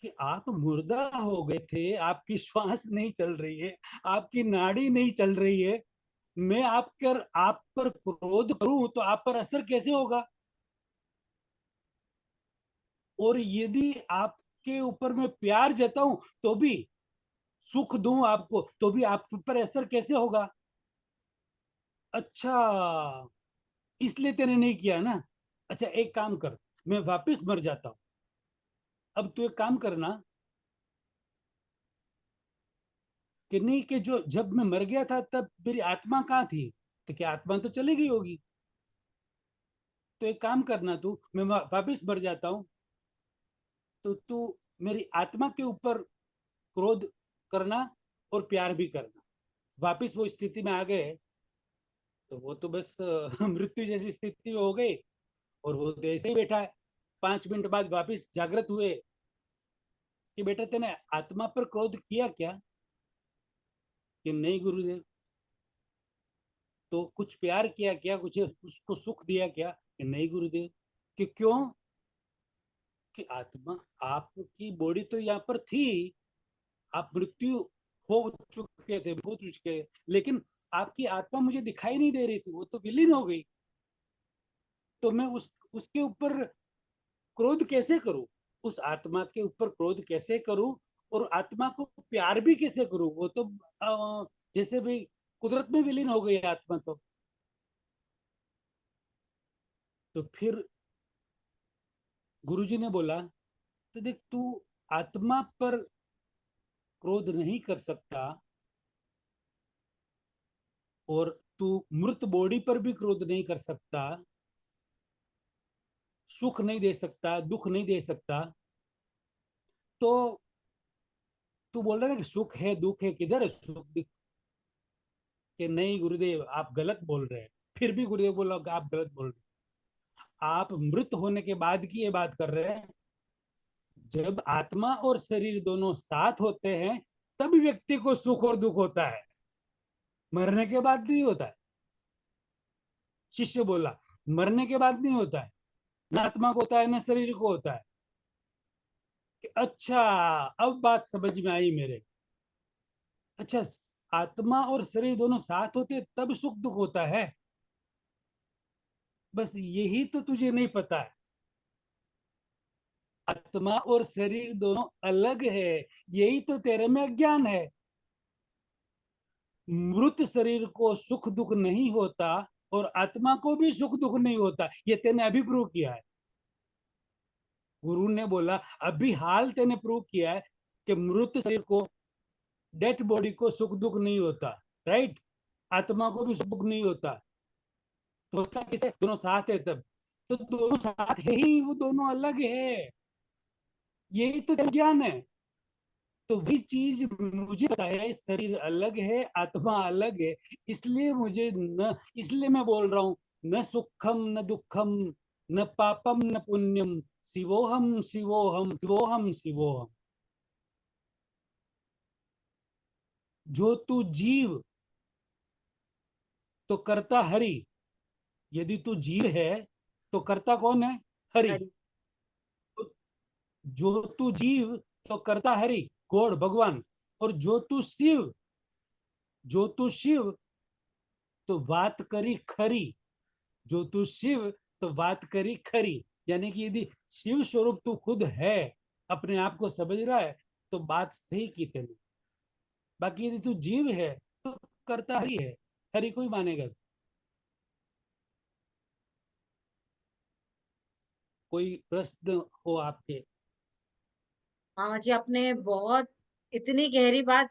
कि आप मुर्दा हो गए थे, आपकी श्वास नहीं चल रही है, आपकी नाड़ी नहीं चल रही है। मैं आप पर क्रोध करूं तो आप पर असर कैसे होगा? और यदि आपके ऊपर मैं प्यार जताऊं तो भी, सुख दूं आपको तो भी आप पर असर कैसे होगा? अच्छा, इसलिए तेने नहीं किया ना। अच्छा एक काम कर, मैं वापस मर जाता हूं। अब तू एक काम करना कि नहीं, कि जो जब मैं मर गया था तब मेरी आत्मा कहाँ थी? तो क्या आत्मा तो चली गई होगी। तो एक काम करना, तू, मैं वापस मर जाता हूँ, तो तू मेरी आत्मा के ऊपर क्रोध करना और प्यार भी करना। वापिस वो स्थिति में आ गए तो वो तो बस मृत्यु जैसी स्थिति में हो गई, और वो तो ऐसे ही बैठा है। 5 मिनट बाद वापिस जागृत हुए कि बेटा तेने आत्मा पर क्रोध किया क्या? कि नहीं गुरुदेव। तो कुछ प्यार किया क्या, कुछ उसको सुख दिया क्या? कि नहीं गुरुदेव। कि क्यों? कि आत्मा, आपकी बॉडी तो यहाँ पर थी, आप मृत्यु हो चुके थे, हो चुके, लेकिन आपकी आत्मा मुझे दिखाई नहीं दे रही थी, वो तो विलीन हो गई। तो मैं उसके ऊपर क्रोध कैसे करूं, उस आत्मा के ऊपर क्रोध कैसे करूं, और आत्मा को प्यार भी कैसे करूं? वो तो जैसे भी कुदरत में विलीन हो गई आत्मा। तो फिर गुरुजी ने बोला, तो देख तू आत्मा पर क्रोध नहीं कर सकता, और तू मृत बॉडी पर भी क्रोध नहीं कर सकता, सुख नहीं दे सकता, दुख नहीं दे सकता। तो तू बोल रहा है कि सुख है दुख है, किधर है सुख दुख? कि नहीं गुरुदेव आप गलत बोल रहे हैं। फिर भी गुरुदेव बोला कि आप गलत बोल रहे हैं, आप मृत होने के बाद की ये बात कर रहे हैं। जब आत्मा और शरीर दोनों साथ होते हैं तब व्यक्ति को सुख और दुख होता है, मरने के बाद नहीं होता है। शिष्य बोला, मरने के बाद नहीं होता है, न आत्मा को होता है न शरीर को होता है। कि अच्छा, अब बात समझ में आई मेरे। अच्छा, आत्मा और शरीर दोनों साथ होते तब सुख दुख होता है। बस यही तो तुझे नहीं पता है, आत्मा और शरीर दोनों अलग है, यही तो तेरे में अज्ञान है। मृत शरीर को सुख दुख नहीं होता और आत्मा को भी सुख दुख नहीं होता, ये तेने अभी प्रूव किया है। गुरु ने बोला अभी हाल तेने प्रूव किया है कि मृत शरीर को, डेड बॉडी को सुख दुख नहीं होता, राइट। आत्मा को भी सुख दुख नहीं होता, तो होता किसे, दोनों साथ है तब। तो दोनों साथ है ही, वो दोनों अलग है, यही तो ज्ञान है। तो वही चीज मुझे पता है, शरीर अलग है आत्मा अलग है, इसलिए मुझे न, इसलिए मैं बोल रहा हूं, न सुखम न दुखम, न पापम न पुण्यम, शिवोहम शिवोहम शिवोहम शिवोहम। जो तू जीव तो करता हरि, यदि तू जीव है तो करता कौन है, हरि। हरि। जो तू जीव तो करता हरि, गॉड भगवान। और जो तू शिव, जो तू शिव तो बात करी खरी, जो तू शिव तो बात करी खरी। यानी कि यदि शिव स्वरूप तू खुद है, अपने आप को समझ रहा है, तो बात सही की तेने। बाकी यदि तू जीव है तो करता हरि है, हरि को ही मानेगा। कोई प्रश्न हो आपके? हाँ जी, आपने बहुत इतनी गहरी बात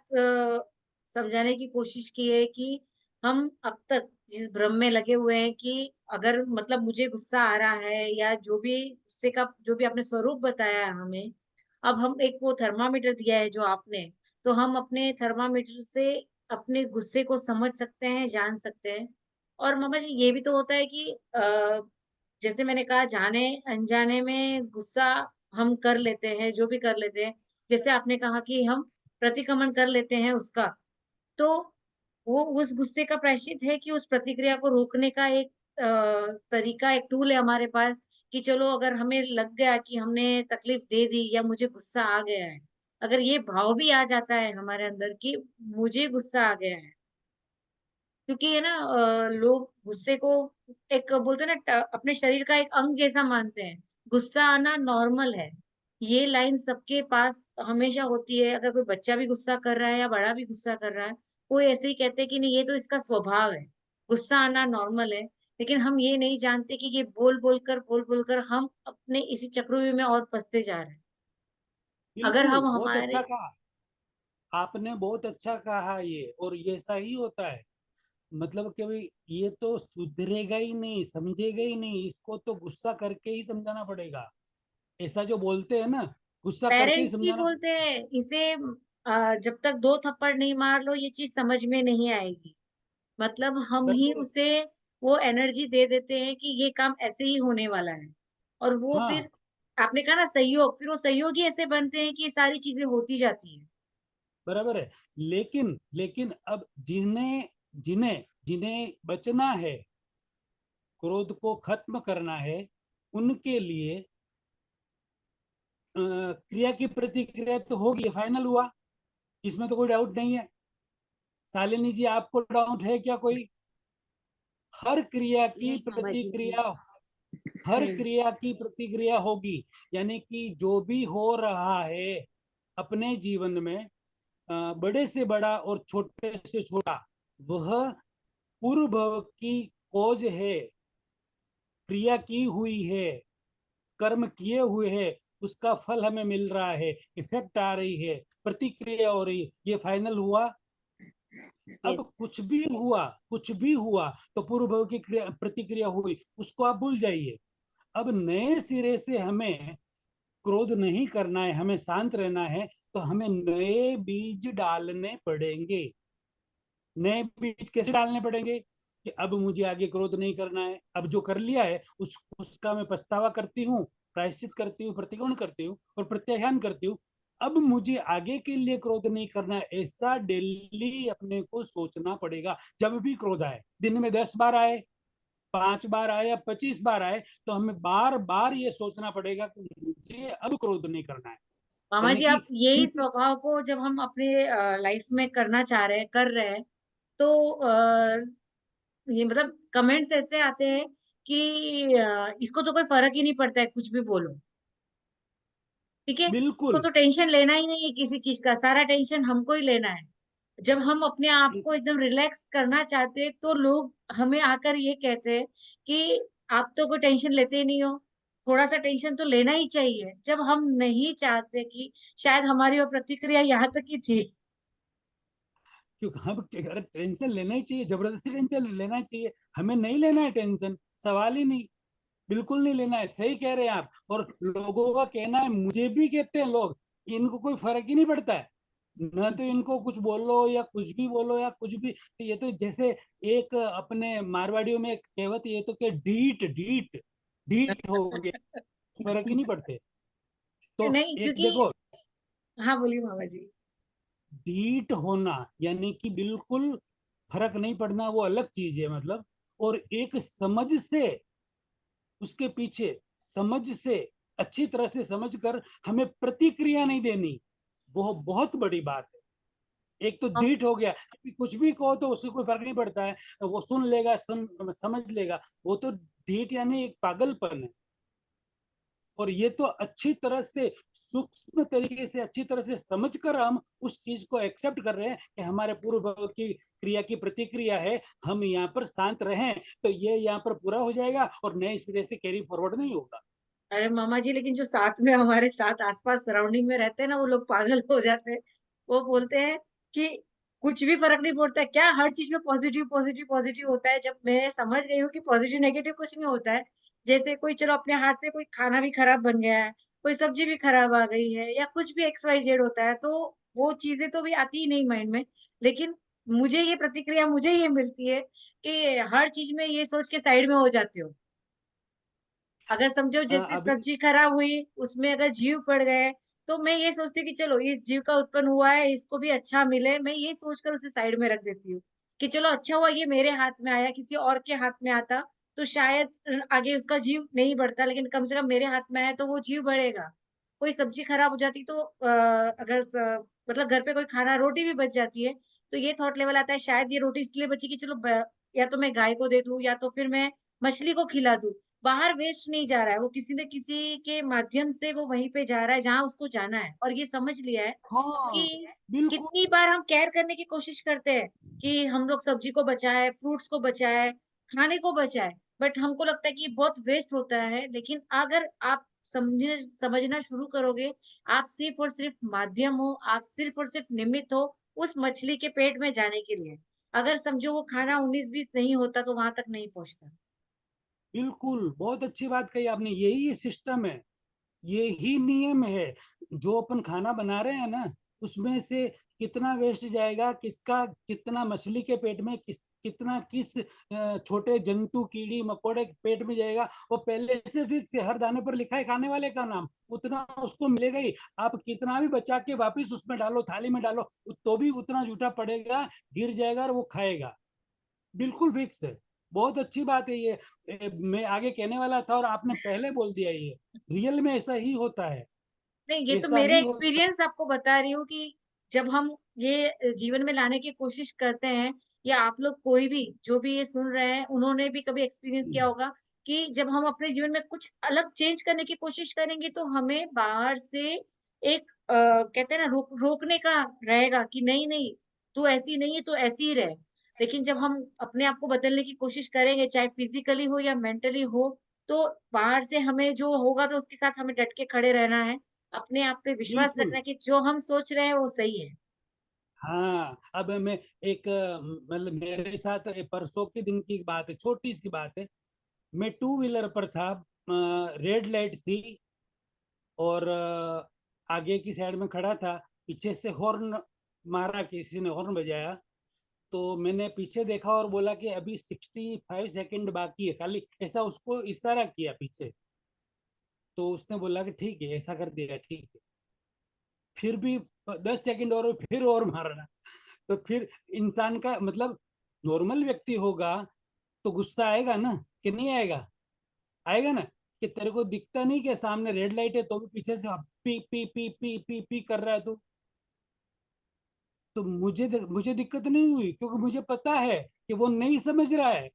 समझाने की कोशिश की है कि हम अब तक जिस भ्रम में लगे हुए हैं कि अगर मतलब मुझे गुस्सा आ रहा है या जो भी गुस्से का जो भी आपने स्वरूप बताया है हमें, अब हम एक वो थर्मामीटर दिया है जो आपने, तो हम अपने थर्मामीटर से अपने गुस्से को समझ सकते हैं, जान सकते हैं। और मामा जी ये भी तो होता है कि जैसे मैंने कहा जाने अनजाने में गुस्सा हम कर लेते हैं, जो भी कर लेते हैं। जैसे आपने कहा कि हम प्रतिक्रमण कर लेते हैं उसका, तो वो उस गुस्से का प्रायश्चित है कि उस प्रतिक्रिया को रोकने का एक तरीका, एक टूल है हमारे पास कि चलो अगर हमें लग गया कि हमने तकलीफ दे दी या मुझे गुस्सा आ गया है, अगर ये भाव भी आ जाता है हमारे अंदर कि मुझे गुस्सा आ गया है, क्योंकि है ना लोग गुस्से को एक बोलते हैं ना अपने शरीर का एक अंग जैसा मानते हैं। गुस्सा आना नॉर्मल है, ये लाइन सबके पास हमेशा होती है। अगर कोई बच्चा भी गुस्सा कर रहा है या बड़ा भी गुस्सा कर रहा है, कोई ऐसे ही कहते हैं कि नहीं ये तो इसका स्वभाव है, गुस्सा आना नॉर्मल है। लेकिन हम ये नहीं जानते कि ये बोल बोलकर हम अपने इसी चक्रव्यूह में और फंसते जा रहे हैं। अगर बिल्कुल, हम बहुत अच्छा हमारे कहा आपने, बहुत अच्छा कहा ये। और ये ऐसा ही होता है, मतलब कि भाई ये तो सुधरेगा ही नहीं, समझेगा ही नहीं, इसको तो गुस्सा करके ही समझाना पड़ेगा। ऐसा जो बोलते हैं ना, गुस्सा करके ही पेरेंट्स भी समझाना बोलते पड़ेगा। हैं इसे जब तक 2 थप्पड़ नहीं मार लो ये चीज समझ में नहीं आएगी। मतलब हम ही बराबर है। उसे वो एनर्जी दे देते हैं कि ये काम ऐसे ही होने वाला है। और वो हाँ, फिर आपने कहा ना सहयोग, फिर वो सहयोग ही ऐसे बनते हैं कि ये सारी चीजें होती जाती हैं। बराबर है। लेकिन लेकिन अब जिन्हें जिन्हें जिन्हें बचना है, क्रोध को खत्म करना है, उनके लिए क्रिया की प्रतिक्रिया तो होगी, फाइनल हुआ, इसमें तो कोई डाउट नहीं है। शालिनी जी, आपको डाउट है क्या कोई? हर क्रिया की नहीं मामा जी जी। प्रतिक्रिया, हर हम्म। क्रिया की प्रतिक्रिया होगी। यानी कि जो भी हो रहा है अपने जीवन में, बड़े से बड़ा और छोटे से छोटा, वह पूर्व भव की खोज है, क्रिया की हुई है, कर्म किए हुए है, उसका फल हमें मिल रहा है, इफेक्ट आ रही है, प्रतिक्रिया हो रही है, ये फाइनल हुआ। अब यस। कुछ भी हुआ, कुछ भी हुआ, तो पूर्व भव की प्रतिक्रिया हुई, उसको आप भूल जाइए। अब नए सिरे से हमें क्रोध नहीं करना है, हमें शांत रहना है, तो हमें नए बीज डालने पड़ेंगे। नए बीज कैसे डालने पड़ेंगे? कि अब मुझे आगे क्रोध नहीं करना है, अब जो कर लिया है उसका मैं पछतावा करती हूँ, प्रायश्चित करती हूँ, प्रतिक्रमण करती हूँ और प्रत्याह्यान करती हूँ। अब मुझे आगे के लिए क्रोध नहीं करना है, ऐसा डेली अपने को सोचना पड़ेगा। जब भी क्रोध आए, दिन में 10 बार आए, 5 बार आए या 25 बार आए, तो हमें बार बार ये सोचना पड़ेगा कि मुझे अब क्रोध नहीं करना है। मामा यानी जी, कि आप यही फिर स्वभाव को जब हम अपने लाइफ में करना चाह रहे हैं, कर रहे हैं, तो ये मतलब कमेंट्स ऐसे आते हैं कि इसको तो कोई फर्क ही नहीं पड़ता है, कुछ भी बोलो, ठीक है, इसको बिल्कुल। तो टेंशन लेना ही नहीं है किसी चीज का, सारा टेंशन हमको ही लेना है। जब हम अपने आप को एकदम रिलैक्स करना चाहते हैं, तो लोग हमें आकर ये कहते हैं कि आप तो कोई टेंशन लेते ही नहीं हो, थोड़ा सा टेंशन तो लेना ही चाहिए। जब हम नहीं चाहते, कि शायद हमारी वो प्रतिक्रिया यहाँ तक ही थी। क्योंकि हम अगर टेंशन लेना ही चाहिए, जबरदस्ती टेंशन लेना चाहिए, हमें नहीं लेना है टेंशन, सवाल ही नहीं, बिल्कुल नहीं लेना है। सही कह रहे हैं आप। और लोगों का कहना है, मुझे भी कहते हैं लोग, इनको कोई फर्क ही नहीं पड़ता है, न तो इनको कुछ बोलो या कुछ भी बोलो या कुछ भी। तो ये तो जैसे एक अपने मारवाड़ियों में एक कहावत, ये तो कि ढीठ ढीठ ढीठ हो गया, फर्क ही नहीं पड़ते। तो नहीं, एक क्योंकि देखो, हाँ, बोलिए मामा जी। ढीठ होना यानी कि बिल्कुल फर्क नहीं पड़ना, वो अलग चीज है मतलब। और एक समझ से, उसके पीछे समझ से, अच्छी तरह से समझ कर हमें प्रतिक्रिया नहीं देनी, वो बहुत बड़ी बात है। एक तो हम ढीठ हो गया, कुछ भी कहो तो उससे कोई फर्क नहीं पड़ता है, वो सुन लेगा, समझ लेगा, वो तो ढीठ यानी एक पागलपन है। और ये तो अच्छी तरह से, सूक्ष्म तरीके से, अच्छी तरह से समझकर हम उस चीज को एक्सेप्ट कर रहे हैं कि हमारे पूर्व की क्रिया की प्रतिक्रिया है, हम यहाँ पर शांत रहें तो ये यहाँ पर पूरा हो जाएगा और नए सिरे से कैरी फॉरवर्ड नहीं होगा। अरे मामा जी, लेकिन जो साथ में हमारे साथ आसपास सराउंडिंग में रहते हैं ना, वो लोग पागल हो जाते हैं। वो बोलते हैं कि कुछ भी फर्क नहीं पड़ता है क्या, हर चीज में पॉजिटिव पॉजिटिव पॉजिटिव होता है। जब मैं समझ गई हूँ कि पॉजिटिव नेगेटिव कुछ नहीं होता है, जैसे कोई, चलो अपने हाथ से कोई खाना भी खराब बन गया है, कोई सब्जी भी खराब आ गई है, या कुछ भी एक्स वाई जेड होता है, तो वो चीजें तो भी आती ही नहीं माइंड में। लेकिन मुझे ये प्रतिक्रिया, मुझे ये मिलती है कि हर चीज में ये सोच के साइड में हो जाते हो। अगर समझो जैसे अभी सब्जी खराब हुई, उसमें अगर जीव पड़ गए, तो मैं ये सोचती हूँ कि चलो इस जीव का उत्पन्न हुआ है, इसको भी अच्छा मिले, मैं ये सोचकर उसे साइड में रख देती हूँ कि चलो अच्छा हुआ ये मेरे हाथ में आया, किसी और के हाथ में आता तो शायद आगे उसका जीव नहीं बढ़ता, लेकिन कम से कम मेरे हाथ में आया तो वो जीव बढ़ेगा। कोई सब्जी खराब हो जाती तो अगर मतलब घर पे कोई खाना, रोटी भी बच जाती है, तो ये थॉट लेवल आता है शायद ये रोटी इसलिए बची कि चलो या तो मैं गाय को दे दूं, या तो फिर मैं मछली को खिला दूं। बाहर वेस्ट नहीं जा रहा है, वो किसी न किसी के माध्यम से वो वहीं पे जा रहा है जहाँ उसको जाना है, और ये समझ लिया है हाँ, कि कितनी बिल्कुल। बार हम केयर करने की कोशिश करते हैं कि हम लोग सब्जी को बचाए, फ्रूट्स को बचाए, खाने को बचाए, बट हमको लगता है कि ये बहुत वेस्ट होता है। लेकिन अगर आप समझना शुरू करोगे, आप सिर्फ और सिर्फ माध्यम हो, आप सिर्फ और सिर्फ निमित्त हो उस मछली के पेट में जाने के लिए। अगर समझो वो खाना 19-20 नहीं होता तो वहां तक नहीं पहुंचता। बिल्कुल, बहुत अच्छी बात कही आपने, यही सिस्टम है, ये ही नियम है। जो अपन खाना बना रहे हैं ना, उसमें से कितना वेस्ट जाएगा, किसका कितना मछली के पेट में, कितना किस छोटे जंतु कीड़ी मकोड़े के पेट में जाएगा, वो पहले से फिक्स है, हर दाने पर लिखा है खाने वाले का नाम, उतना उसको मिलेगा ही। आप कितना भी बचा के वापिस उसमें डालो, थाली में डालो, तो भी उतना जूठा पड़ेगा, गिर जाएगा और वो खाएगा। बिल्कुल फिक्स है। बहुत अच्छी बात है ये। मैं आगे कहने वाला था और आपने पहले बोल दिया, ये रियल में ऐसा ही होता है, नहीं, ये तो ऐसा मेरे ही होता एक्सपीरियंस आपको बता रही हूँ कि जब हम ये जीवन में लाने की कोशिश करते हैं, या आप लोग कोई भी जो भी ये सुन रहे हैं, उन्होंने भी कभी एक्सपीरियंस है। किया होगा कि जब हम अपने जीवन में कुछ अलग चेंज करने की कोशिश करेंगे, तो हमें बाहर से एक कहते हैं ना, रोकने का रहेगा कि नहीं नहीं, तू ऐसी नहीं है, तू ऐसी ही रहे। लेकिन जब हम अपने आप को बदलने की कोशिश करेंगे, चाहे फिजिकली हो या मेंटली हो, तो बाहर से हमें जो होगा तो उसके साथ हमें डट के खड़े रहना है, अपने आप पे विश्वास बिल्कुल। रखना है कि जो हम सोच रहे हैं वो सही है। हाँ, अब मैं एक मतलब मेरे साथ परसों के दिन की बात है, छोटी सी बात है। मैं टू व्हीलर पर था, रेड लाइट थी, और आगे की साइड में खड़ा था। पीछे से हॉर्न मारा, किसी ने हॉर्न बजाया, तो मैंने पीछे देखा और बोला कि अभी 65 सेकंड बाकी है, खाली ऐसा उसको इशारा किया पीछे। तो उसने बोला कि ठीक है, ऐसा कर दिया, ठीक है। फिर भी 10 सेकंड और फिर और मारना। तो फिर इंसान का मतलब, नॉर्मल व्यक्ति होगा तो गुस्सा आएगा ना, कि नहीं आएगा? आएगा ना। कि तेरे को दिखता नहीं कि सामने रेड लाइट है तो भी पीछे से P P P P P P कर रहा है तू। तो मुझे दिक्कत नहीं हुई, क्योंकि मुझे पता है कि वो नहीं समझ रहा है।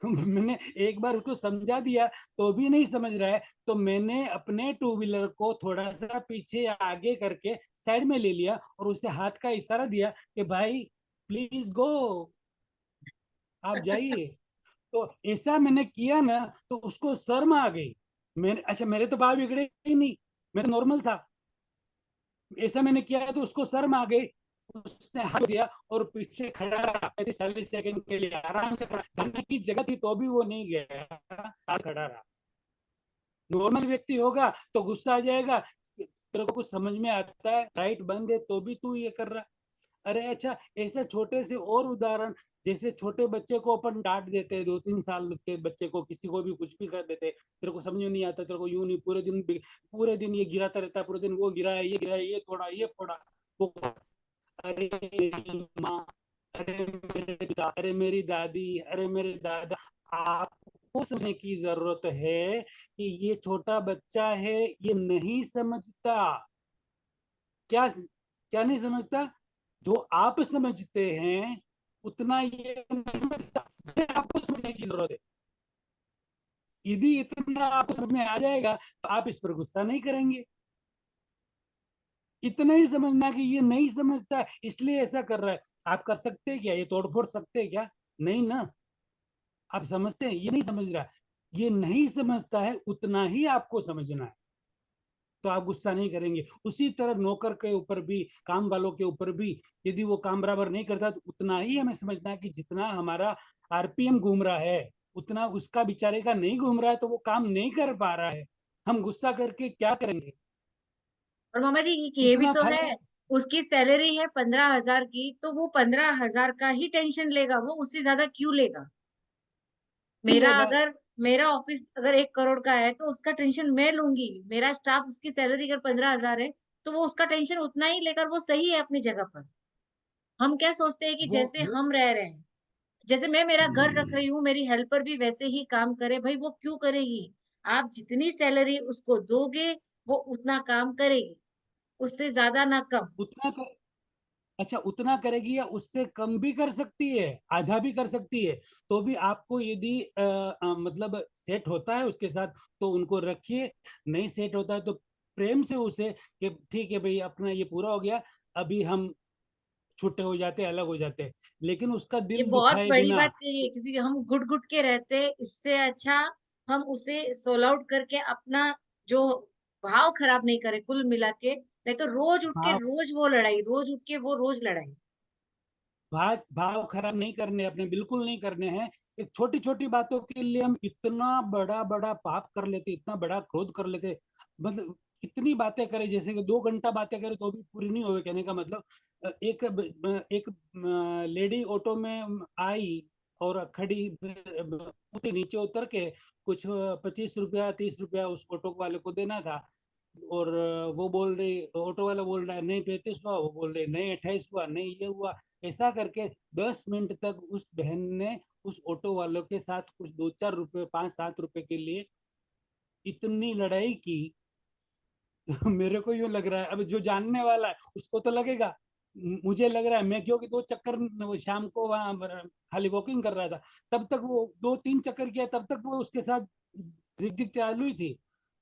मैंने एक बार उसको समझा दिया तो भी नहीं समझ रहा है, तो मैंने अपने टू व्हीलर को थोड़ा सा पीछे आगे करके साइड में ले लिया और उसे हाथ का इशारा दिया कि भाई प्लीज गो, आप जाइए। तो ऐसा मैंने किया ना, तो उसको शर्म आ गई। मैंने, अच्छा मेरे तो बाल बिगड़े ही नहीं, मैं तो नॉर्मल था। ऐसा मैंने किया तो उसको शर्म आ गई। उसने हाथ दिया और पीछे खड़ा रहा 35-40 सेकंड के लिए, आराम से खड़ा, जाने की जगह थी तो भी वो नहीं गया, खड़ा रहा। नॉर्मल व्यक्ति होगा तो गुस्सा आ जाएगा, तेरे को कुछ समझ में आता है, राइट बंद है तो भी तू ये कर रहा है। अरे अच्छा, ऐसे छोटे से और उदाहरण, जैसे छोटे बच्चे को अपन डांट देते हैं, 2-3 साल के बच्चे को किसी को भी कुछ भी कर देते हैं, तेरे को समझ में नहीं आता, तेरे को यूं नहीं, पूरे दिन ये गिराता रहता है, पूरे दिन वो गिरा है, ये थोड़ा, ये फोड़ा, वो। अरे मेरी माँ, अरे मेरे पिता, अरे मेरी दादी, अरे मेरे दादा, आपको समझने की जरूरत है कि ये छोटा बच्चा है, ये नहीं समझता। क्या क्या नहीं समझता? जो आप समझते हैं उतना ये नहीं समझता। ये आपको समझने की जरूरत है। यदि इतना आपको समझ में आ जाएगा तो आप इस पर गुस्सा नहीं करेंगे। इतना ही समझना कि ये नहीं समझता इसलिए ऐसा कर रहा है। आप कर सकते हैं क्या? ये तोड़फोड़ सकते हैं क्या? नहीं ना। आप समझते हैं ये नहीं समझ रहा, ये नहीं समझता है, उतना ही आपको समझना है, तो आप गुस्सा नहीं करेंगे। उसी तरह नौकर के ऊपर भी, काम वालों के ऊपर भी, यदि वो काम बराबर नहीं करता तो उतना ही हमें समझना है कि जितना हमारा आरपीएम घूम रहा है उतना उसका बेचारे का नहीं घूम रहा है, तो वो काम नहीं कर पा रहा है। हम गुस्सा करके क्या करेंगे? और मामा जी ये भी इतना तो है, खाली उसकी सैलरी है 15,000 की, तो वो 15,000 का ही टेंशन लेगा, वो उससे ज्यादा क्यों लेगा? नहीं मेरा लेगा। अगर मेरा ऑफिस अगर 1 करोड़ का है तो उसका टेंशन मैं लूंगी। मेरा स्टाफ, उसकी सैलरी अगर 15,000 है तो वो उसका टेंशन उतना ही लेकर, वो सही है अपनी जगह पर। हम क्या सोचते हैं कि जैसे वो हम रह रहे हैं, जैसे मैं मेरा घर रख रही हूँ, मेरी हेल्पर भी वैसे ही काम करे, भाई वो क्यों करेगी? आप जितनी सैलरी उसको दोगे वो उतना काम करेगी, उससे ज्यादा ना कम। उतना कर, अच्छा उतना करेगी या उससे कम भी कर सकती है, आधा भी कर सकती है। तो भी आपको यदि मतलब सेट होता है उसके साथ तो उनको रखिए, नहीं सेट होता है तो प्रेम से उसे, कि ठीक है भाई अपना ये पूरा हो गया, अभी हम छुट्टे हो जाते, अलग हो जाते, लेकिन उसका ये दिल बहुत दुखाए बड़ी बिना। बात कही है, क्योंकि हम घुट घुट के रहते, इससे अच्छा हम उसे सोल आउट करके अपना जो भाव खराब नहीं करे कुल मिला के, नहीं तो रोज उठ के भाव रोज वो लड़ाई, रोज उठ के वो रोज लड़ाई। भाव भाव खराब नहीं करने अपने, बिल्कुल नहीं करने हैं। एक छोटी छोटी बातों के लिए हम इतना बड़ा बड़ा पाप कर लेते, इतना बड़ा क्रोध कर लेते। मतलब इतनी बातें करें, जैसे कि 2 घंटा बातें करें तो भी पूरी नहीं होगी, कहने का मतलब। एक लेडी ऑटो में आई और खड़ी, उतरी, नीचे उतर के कुछ 25 रुपया 30 रुपया उस ऑटो वाले को देना था। और वो बोल रही, ऑटो वाला बोल रहा है नहीं 35 हुआ, वो बोल रही नहीं 28 हुआ, नहीं ये हुआ। ऐसा करके 10 मिनट तक उस बहन ने उस ऑटो वालों के साथ कुछ 2-4 रुपए, 5-7 रुपए के लिए इतनी लड़ाई की। मेरे को यूं लग रहा है, अब जो जानने वाला है उसको तो लगेगा, मुझे लग रहा है, मैं क्योंकि 2 चक्कर वो शाम को वहां खाली वॉकिंग कर रहा था, तब तक वो 2-3 चक्कर किया, तब तक वो उसके साथ रिगझिग चालू ही थी।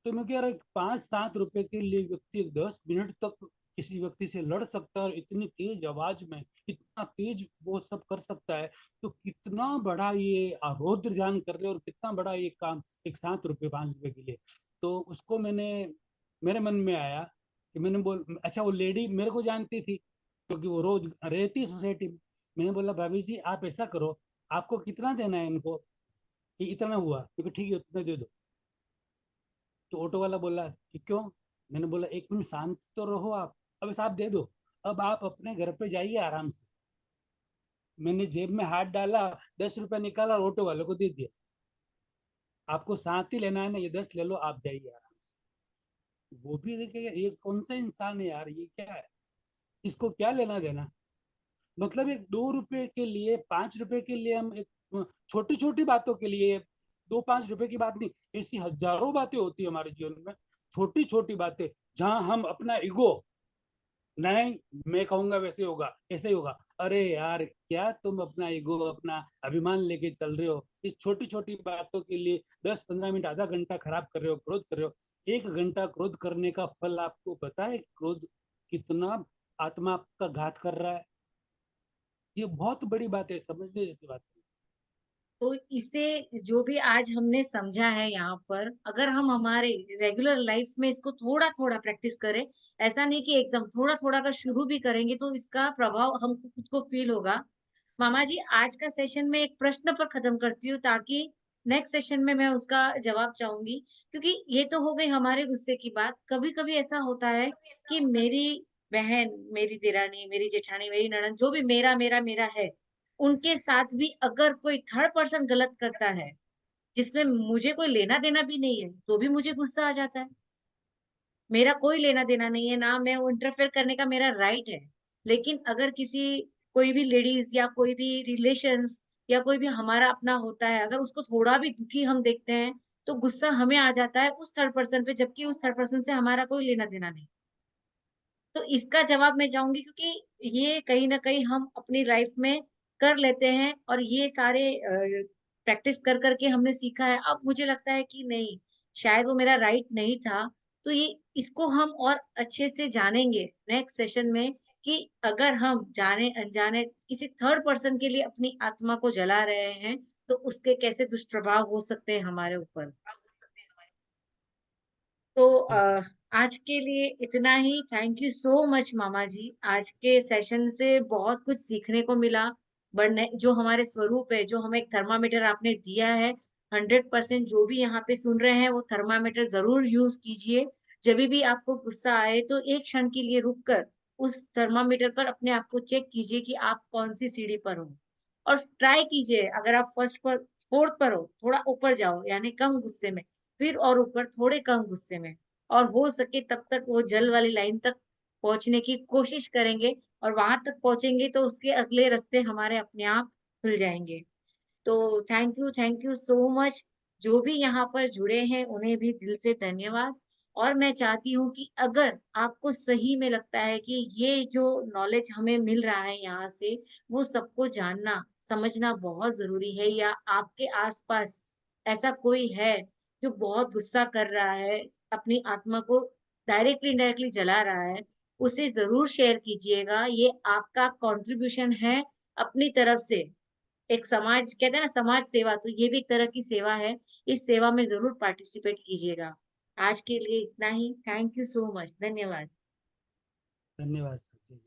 तो मैं कह रहा 5-7 रुपए के लिए व्यक्ति 10 मिनट तक किसी व्यक्ति से लड़ सकता है, और इतनी तेज आवाज में इतना तेज वो सब कर सकता है, तो कितना बड़ा ये रौद्र ध्यान कर रहे और कितना बड़ा ये काम एक 7 रुपए 5 रुपए के लिए। तो उसको मैंने, मेरे मन में आया कि मैंने बोल, अच्छा वो लेडी मेरे को जानती थी क्योंकि वो रोज रहती सोसाइटी में। मैंने बोला भाभी जी आप ऐसा करो, आपको कितना देना है इनको? कि इतना हुआ, क्योंकि ठीक है उतना दे दो। तो ऑटो वाला बोला कि क्यों? मैंने बोला 1 मिनट शांत तो रहो आप, अब साहब दे दो, अब आप अपने घर पे जाइए आराम से। मैंने जेब में हाथ डाला, 10 रुपया निकाला और ऑटो वाले को दे दिया। आपको साथ ही लेना है ना, ये 10 ले लो, आप जाइए आराम से। वो भी देखिए ये कौन सा इंसान है यार, ये क्या है, इसको क्या लेना देना। मतलब एक 2 रुपए के लिए, 5 रुपए के लिए हम एक छोटी छोटी बातों के लिए, 2-5 रुपए की बात नहीं, ऐसी हजारों बातें होती है हमारे जीवन में, छोटी छोटी बातें, जहां हम अपना ईगो, नहीं मैं कहूंगा वैसे होगा, ऐसे ही होगा, अरे यार क्या तुम अपना ईगो, अपना अभिमान लेके चल रहे हो, इस छोटी छोटी बातों के लिए 10-15 मिनट, आधा घंटा खराब कर रहे हो, क्रोध कर रहे हो। 1 घंटा क्रोध करने का फल आपको पता है, क्रोध कितना आत्मा का घात कर रहा है। ये बहुत बड़ी बात है, समझने जैसी बात है। तो इसे जो भी आज हमने समझा है यहाँ पर, अगर हम हमारे रेगुलर लाइफ में इसको थोड़ा थोड़ा प्रैक्टिस करें, ऐसा नहीं कि एकदम थोड़ा थोड़ा का शुरू भी करेंगे तो इसका प्रभाव हमको खुद को फील होगा। मामा जी, आज का सेशन में एक प्रश्न पर खत्म करती हूँ, ताकि नेक्स्ट सेशन में मैं उसका जवाब चाहूंगी। क्योंकि ये तो हो गई हमारे गुस्से की बात। कभी कभी ऐसा होता है कि मेरी बहन, मेरी दिरानी, मेरी जेठानी, मेरी ननद, जो भी मेरा मेरा मेरा है, उनके साथ भी अगर कोई थर्ड पर्सन गलत करता है, जिसमें मुझे कोई लेना देना भी नहीं है, तो भी मुझे गुस्सा आ जाता है। मेरा कोई लेना देना नहीं है, ना मैं वो इंटरफेयर करने का मेरा राइट है। लेकिन अगर किसी, कोई भी लेडीज या कोई भी रिलेशंस या कोई भी हमारा अपना होता है, अगर उसको थोड़ा भी दुखी हम देखते हैं, तो गुस्सा हमें आ जाता है उस थर्ड पर्सन पे, जबकि उस थर्ड पर्सन से हमारा कोई लेना देना नहीं। तो इसका जवाब मैं चाहूंगी, क्योंकि ये कहीं ना कहीं हम अपनी लाइफ में कर लेते हैं, और ये सारे प्रैक्टिस कर करके हमने सीखा है। अब मुझे लगता है कि नहीं, शायद वो मेरा राइट नहीं था। तो ये, इसको हम और अच्छे से जानेंगे नेक्स्ट सेशन में, कि अगर हम जाने अनजाने किसी थर्ड पर्सन के लिए अपनी आत्मा को जला रहे हैं, तो उसके कैसे दुष्प्रभाव हो सकते हैं हमारे ऊपर। तो बिल्कुल। आज के लिए इतना ही। थैंक यू सो मच मामा जी, आज के सेशन से बहुत कुछ सीखने को मिला। बढ़ने जो हमारे स्वरूप है, जो हमें एक थर्मामीटर आपने दिया है, 100% जो भी यहाँ पे सुन रहे हैं वो थर्मामीटर जरूर यूज कीजिए। जब भी आपको गुस्सा आए तो एक क्षण के लिए रुक कर उस थर्मामीटर पर अपने आप को चेक कीजिए कि आप कौन सी सीढ़ी पर हो। और ट्राई कीजिए, अगर आप फर्स्ट पर, फोर्थ पर हो, थोड़ा ऊपर जाओ, यानी कम गुस्से में, फिर और ऊपर थोड़े कम गुस्से में, और हो सके तब तक वो जल वाली लाइन तक पहुंचने की कोशिश करेंगे। और वहां तक पहुंचेंगे तो उसके अगले रास्ते हमारे अपने आप खुल जाएंगे। तो थैंक यू सो मच। जो भी यहाँ पर जुड़े हैं उन्हें भी दिल से धन्यवाद। और मैं चाहती हूँ कि अगर आपको सही में लगता है कि ये जो नॉलेज हमें मिल रहा है यहाँ से, वो सबको जानना समझना बहुत जरूरी है, या आपके आसपास ऐसा कोई है जो बहुत गुस्सा कर रहा है, अपनी आत्मा को डायरेक्टली इनडायरेक्टली जला रहा है, उसे जरूर शेयर कीजिएगा। ये आपका कंट्रीब्यूशन है अपनी तरफ से। एक समाज, कहते हैं ना समाज सेवा, तो ये भी एक तरह की सेवा है। इस सेवा में जरूर पार्टिसिपेट कीजिएगा। आज के लिए इतना ही। थैंक यू सो मच, धन्यवाद। धन्यवाद सर जी।